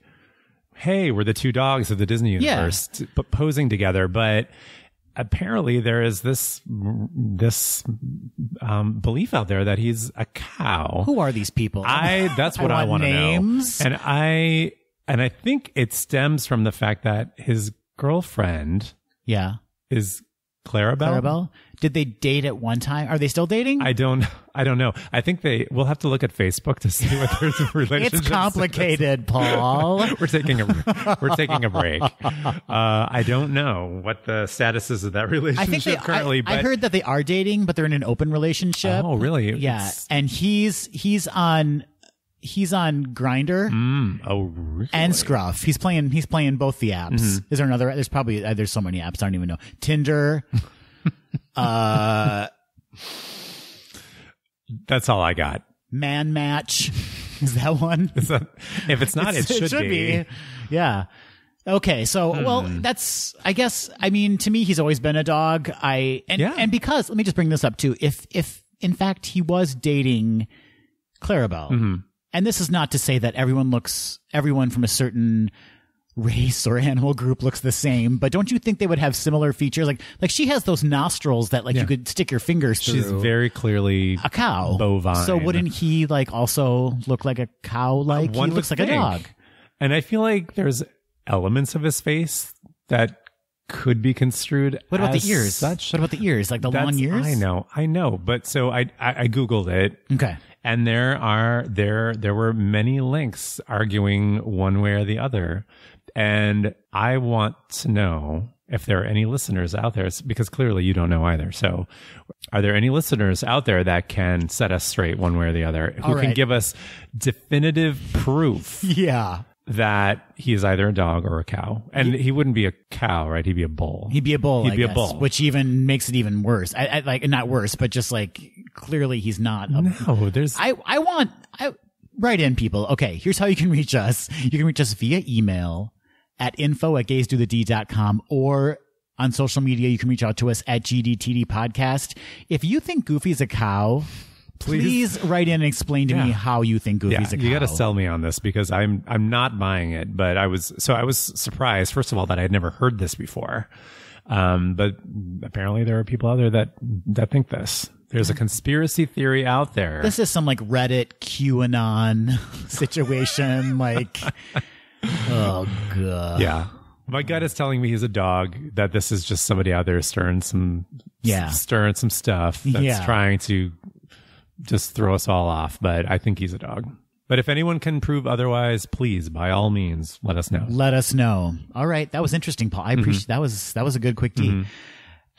B: hey, we're the two dogs of the Disney universe, posing together. But apparently there is this belief out there that he's a cow.
A: Who are these people?
B: That's what I want to know. And I think it stems from the fact that his girlfriend is Clarabelle. Did they date at one time? Are they still dating? I don't know. I think we'll have to look at Facebook to see what their relationship.
A: It's complicated, Paul.
B: We're taking a break. I don't know what the status is of that relationship currently.
A: I heard that they are dating, but they're in an open relationship.
B: Oh, really?
A: Yeah. And he's on Grindr.
B: Oh, really?
A: And Scruff. He's playing both the apps. Is there another? There's probably there's so many apps I don't even know. Tinder.
B: That's all I got.
A: Man Match. Is that one?
B: If it's not, it should be.
A: Yeah. Okay. So, well, that's, I guess, I mean, to me, he's always been a dog. And because, let me just bring this up too. If in fact he was dating Clarabelle, and this is not to say that everyone from a certain race or animal group looks the same, but don't you think they would have similar features? Like she has those nostrils that you could stick your fingers through.
B: She's very clearly
A: a cow.
B: Bovine.
A: So wouldn't he also look like a cow? He looks like a dog.
B: And I feel like there's elements of his face that could be construed.
A: What about
B: as
A: the ears?
B: Such.
A: What about the ears? Like the long ears?
B: I know. But so I Googled it.
A: Okay.
B: And there were many links arguing one way or the other. And I want to know if there are any listeners out there, because clearly you don't know either. So are there any listeners out there that can set us straight one way or the other? Who can give us definitive proof that he is either a dog or a cow? And he wouldn't be a cow, right? He'd be a bull.
A: He'd be a bull,
B: I guess,
A: which even makes it even worse. I like, not worse, but just like, clearly he's not. Write in, people. Okay, here's how you can reach us. You can reach us via email at info@gaysdothed.com, or on social media, you can reach out to us at GDTD Podcast. If you think Goofy's a cow, please write in and explain to me how you think Goofy's a cow.
B: You got to sell me on this, because I'm not buying it. But I was surprised, first of all, that I'd never heard this before. But apparently there are people out there that think this. There's a conspiracy theory out there.
A: This is some like Reddit QAnon situation. Like, oh God.
B: Yeah. My gut is telling me he's a dog, that this is just somebody out there stirring some stuff that's trying to just throw us all off. But I think he's a dog. But if anyone can prove otherwise, please, by all means, let us know.
A: Let us know. All right. That was interesting, Paul. I appreciate that was a good quick D.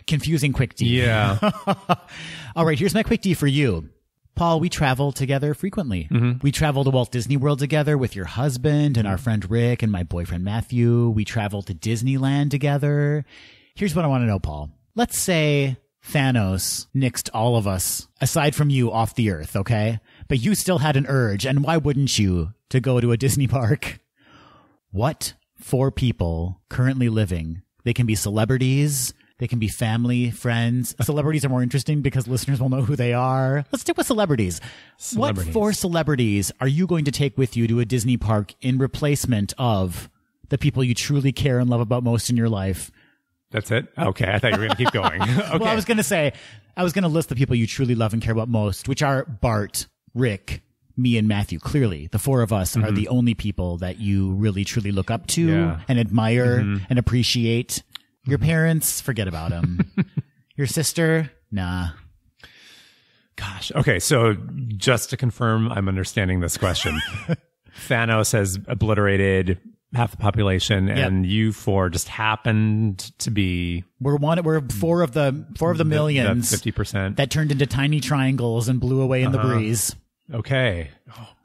A: Confusing quick D.
B: Yeah.
A: All right. Here's my quick D for you. Paul, we travel together frequently. We travel to Walt Disney World together with your husband and our friend Rick and my boyfriend Matthew. We travel to Disneyland together. Here's what I want to know, Paul. Let's say Thanos nixed all of us, aside from you, off the earth, okay? But you still had an urge, and why wouldn't you, to go to a Disney park? What 4 people currently living? They can be celebrities. They can be family, friends. Celebrities are more interesting because listeners will know who they are. Let's stick with celebrities. What 4 celebrities are you going to take with you to a Disney park in replacement of the people you truly care and love about most in your life?
B: That's it? Okay. I thought you were going to keep going. Okay.
A: Well, I was going to list the people you truly love and care about most, which are Bart, Rick, me, and Matthew. Clearly, the 4 of us are the only people that you really, truly look up to and admire and appreciate. Your parents, forget about them. Your sister, nah.
B: Gosh. Okay. So just to confirm, I'm understanding this question. Thanos has obliterated half the population, and you 4 just happened to be.
A: We're 4 of the millions.
B: 50%
A: that turned into tiny triangles and blew away in the breeze.
B: Okay.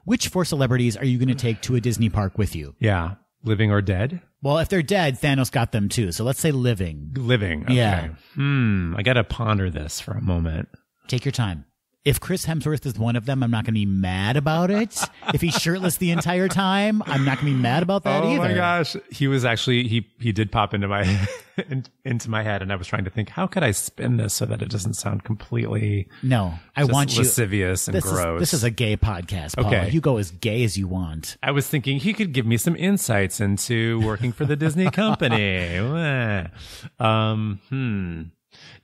A: Which 4 celebrities are you going to take to a Disney park with you?
B: Yeah. Living or dead?
A: Well, if they're dead, Thanos got them too. So let's say living.
B: Living. Okay.
A: Yeah.
B: I got to ponder this for a moment.
A: Take your time. If Chris Hemsworth is one of them, I'm not going to be mad about it. If he's shirtless the entire time, I'm not going to be mad about that either.
B: Oh my gosh. He was actually, he did pop into my head, and I was trying to think, how could I spin this so that it doesn't sound completely lascivious and gross?
A: This is a gay podcast, Paul.
B: Okay.
A: You go as gay as you want.
B: I was thinking he could give me some insights into working for the Disney company.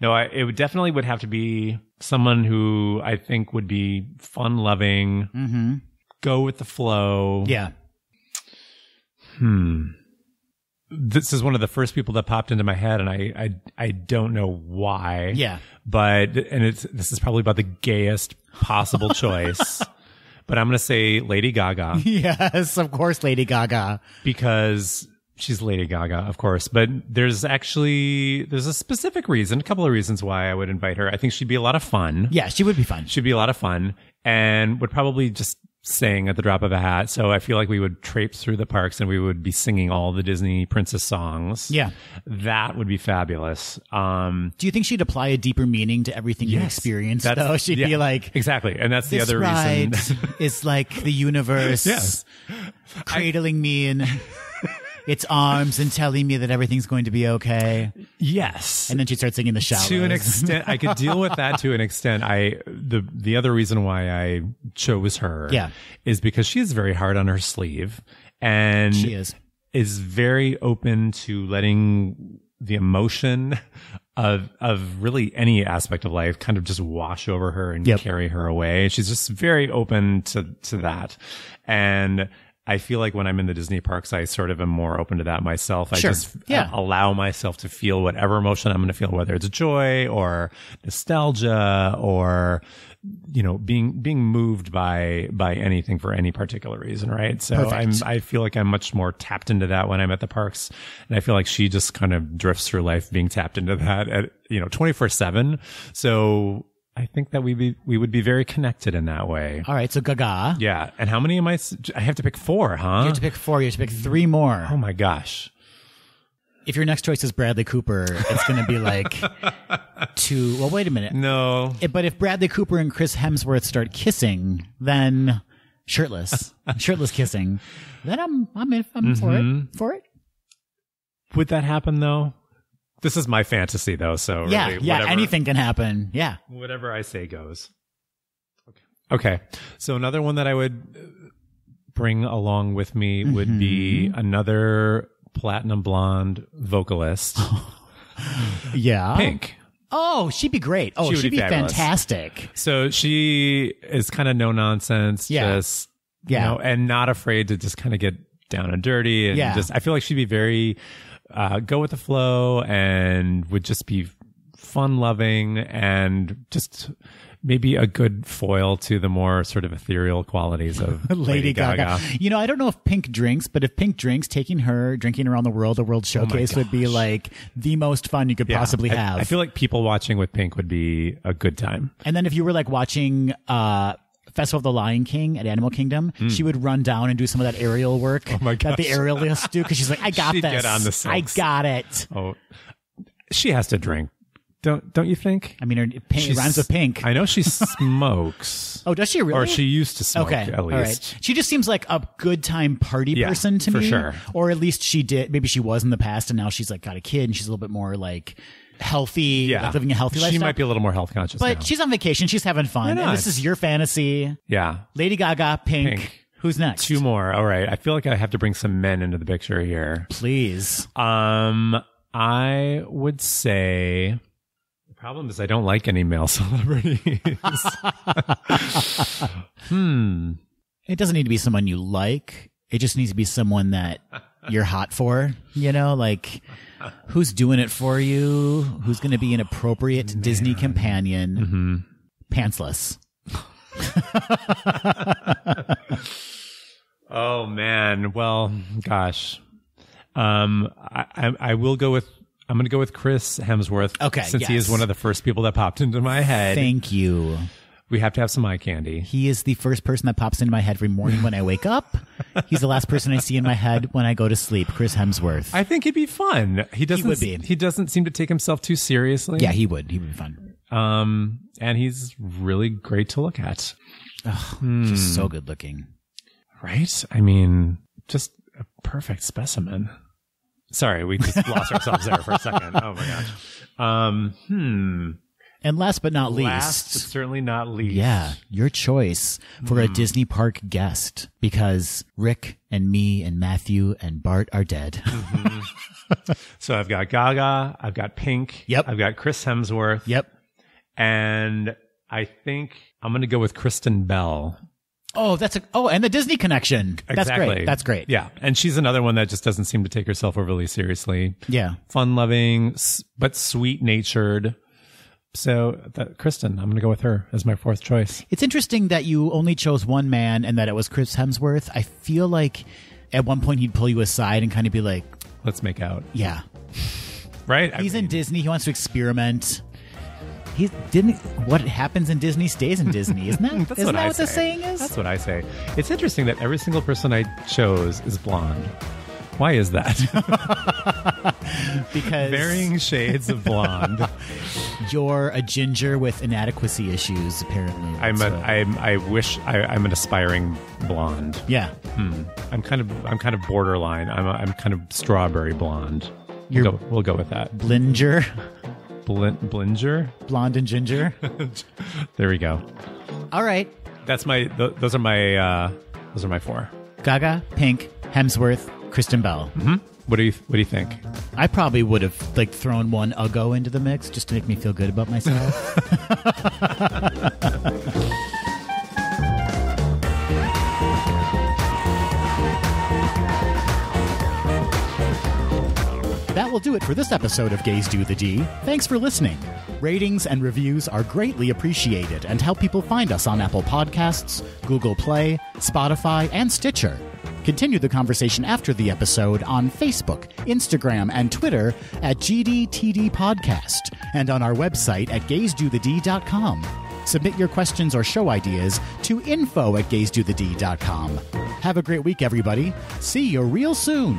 B: No, it would definitely would have to be someone who I think would be fun-loving, go with the flow.
A: Yeah.
B: This is one of the first people that popped into my head, and I don't know why.
A: Yeah.
B: But this is probably about the gayest possible choice. But I'm going to say Lady Gaga.
A: Yes, of course, Lady Gaga.
B: Because she's Lady Gaga, of course. But there's a specific reason, a couple of reasons why I would invite her. I think she'd be a lot of fun.
A: Yeah, she would be fun.
B: She'd be a lot of fun, and would probably just sing at the drop of a hat. So I feel like we would traipse through the parks and we would be singing all the Disney princess songs.
A: Yeah.
B: That would be fabulous.
A: Do you think she'd apply a deeper meaning to everything you experienced, though? She'd be like...
B: Exactly. And that's the other
A: ride
B: reason.
A: Is like the universe cradling me in its arms and telling me that everything's going to be okay.
B: Yes.
A: And then she'd start singing The Shallows.
B: To an extent, I could deal with that to an extent. The other reason why I chose her is because she is very hard on her sleeve, and
A: she is
B: very open to letting the emotion of really any aspect of life kind of just wash over her and carry her away. She's just very open to that. And I feel like when I'm in the Disney parks, I sort of am more open to that myself. I
A: Sure.
B: just
A: Yeah.
B: allow myself to feel whatever emotion I'm going to feel, whether it's joy or nostalgia or, being moved by anything for any particular reason. Right. So
A: Perfect.
B: I feel like I'm much more tapped into that when I'm at the parks. And I feel like she just kind of drifts through life being tapped into that at, 24/7. So I think that we would be very connected in that way.
A: All right, so Gaga.
B: Yeah. And how many am I have to pick 4, huh?
A: You have to pick 4. You have to pick 3 more.
B: Oh my gosh.
A: If your next choice is Bradley Cooper, it's going to be like 2. Well, wait a minute.
B: No.
A: But if Bradley Cooper and Chris Hemsworth start kissing, then shirtless kissing, then I'm for it.
B: Would that happen though? This is my fantasy though, so
A: Yeah,
B: really,
A: yeah, anything can happen. Yeah.
B: Whatever I say goes. Okay. So another one that I would bring along with me would be another platinum blonde vocalist.
A: Yeah.
B: Pink.
A: Oh, she'd be great. Oh,
B: She would
A: she'd
B: be
A: be
B: fabulous.
A: fantastic.
B: So she is kind of no nonsense.
A: Yeah.
B: Just,
A: Yeah.
B: and not afraid to just kind of get down and dirty. And
A: Yeah.
B: I feel like she'd be very, go with the flow and would just be fun loving and just maybe a good foil to the more sort of ethereal qualities of
A: Lady Gaga. I don't know if Pink drinks, but if Pink drinks, drinking around the World Showcase would be like the most fun you could possibly have.
B: I feel like people watching with Pink would be a good time.
A: And then if you were like watching Festival of the Lion King at Animal Kingdom, she would run down and do some of that aerial work that the aerialists do because she's like, I got
B: She'd
A: this.
B: get on the
A: I
B: silks.
A: got it.
B: Oh, she has to drink. Don't you think?
A: I mean, it rhymes with pink.
B: I know she smokes.
A: Oh, does she really?
B: Or she used to smoke,
A: Okay,
B: at
A: all
B: least.
A: right. She just seems like a good time party
B: Yeah,
A: person to
B: for
A: me.
B: sure.
A: Or at least she did. Maybe she was in the past, and now she's like got a kid, and she's a little bit more like healthy,
B: Yeah.
A: like living a healthy lifestyle.
B: She might be a little more health conscious
A: But
B: now.
A: she's on vacation. She's having fun.
B: Why
A: And
B: not?
A: this is your fantasy.
B: Yeah.
A: Lady Gaga, Pink.
B: Pink.
A: Who's next?
B: 2 more. All right. I feel like I have to bring some men into the picture here.
A: Please.
B: I would say the problem is I don't like any male celebrities.
A: It doesn't need to be someone you like. It just needs to be someone that you're hot for, like who's doing it for you, who's going to be an appropriate Disney companion, pantsless.
B: Oh man. Well, gosh. I will go with, I'm going to go with Chris Hemsworth.
A: Okay,
B: Since he
A: yes.
B: is one of the first people that popped into my head.
A: Thank you.
B: We have to have some eye candy.
A: He is the first person that pops into my head every morning when I wake up. He's the last person I see in my head when I go to sleep. Chris Hemsworth.
B: I think it'd be fun. He
A: would be.
B: He doesn't seem to take himself too seriously.
A: Yeah, he would. He would be fun.
B: And he's really great to look at.
A: Just so good looking.
B: Right? I mean, just a perfect specimen. Sorry, we just lost ourselves there for a second. Oh my gosh.
A: And last but not
B: Last but
A: least,
B: certainly not least.
A: yeah, your choice for a Disney park guest, because Rick and me and Matthew and Bart are dead.
B: So I've got Gaga, I've got Pink,
A: Yep.
B: I've got Chris Hemsworth,
A: Yep.
B: and I think I'm going to go with Kristen Bell.
A: Oh, and the Disney connection. That's
B: Exactly.
A: great. That's great.
B: Yeah. And she's another one that just doesn't seem to take herself overly seriously.
A: Yeah.
B: Fun loving, but sweet natured. So Kristen, I'm going to go with her as my 4th choice.
A: It's interesting that you only chose one man and that it was Chris Hemsworth. I feel like at one point he'd pull you aside and kind of be like,
B: Let's make out.
A: yeah,
B: Right?
A: he's in Disney. He wants to experiment. What happens in Disney stays in Disney. Isn't that, isn't that what the saying is?
B: That's what I say. It's interesting that every single person I chose is blonde. Why is that?
A: Because
B: Varying shades of blonde.
A: you're a ginger with inadequacy issues, apparently.
B: I'm an aspiring blonde.
A: Yeah.
B: I'm kind of borderline. I'm kind of strawberry blonde. We'll go with that.
A: Blinger.
B: Blinger?
A: Blonde and ginger.
B: There we go.
A: All right.
B: That's those are my 4.
A: Gaga, Pink, Hemsworth, Kristen Bell.
B: What do you think?
A: I probably would have thrown one Uggo into the mix just to make me feel good about myself. That will do it for this episode of Gays Do the D. Thanks for listening. Ratings and reviews are greatly appreciated and help people find us on Apple Podcasts, Google Play, Spotify, and Stitcher. Continue the conversation after the episode on Facebook, Instagram, and Twitter at GDTD Podcast, and on our website at gaysdothed.com. Submit your questions or show ideas to info@gaysdothed.com. Have a great week, everybody. See you real soon.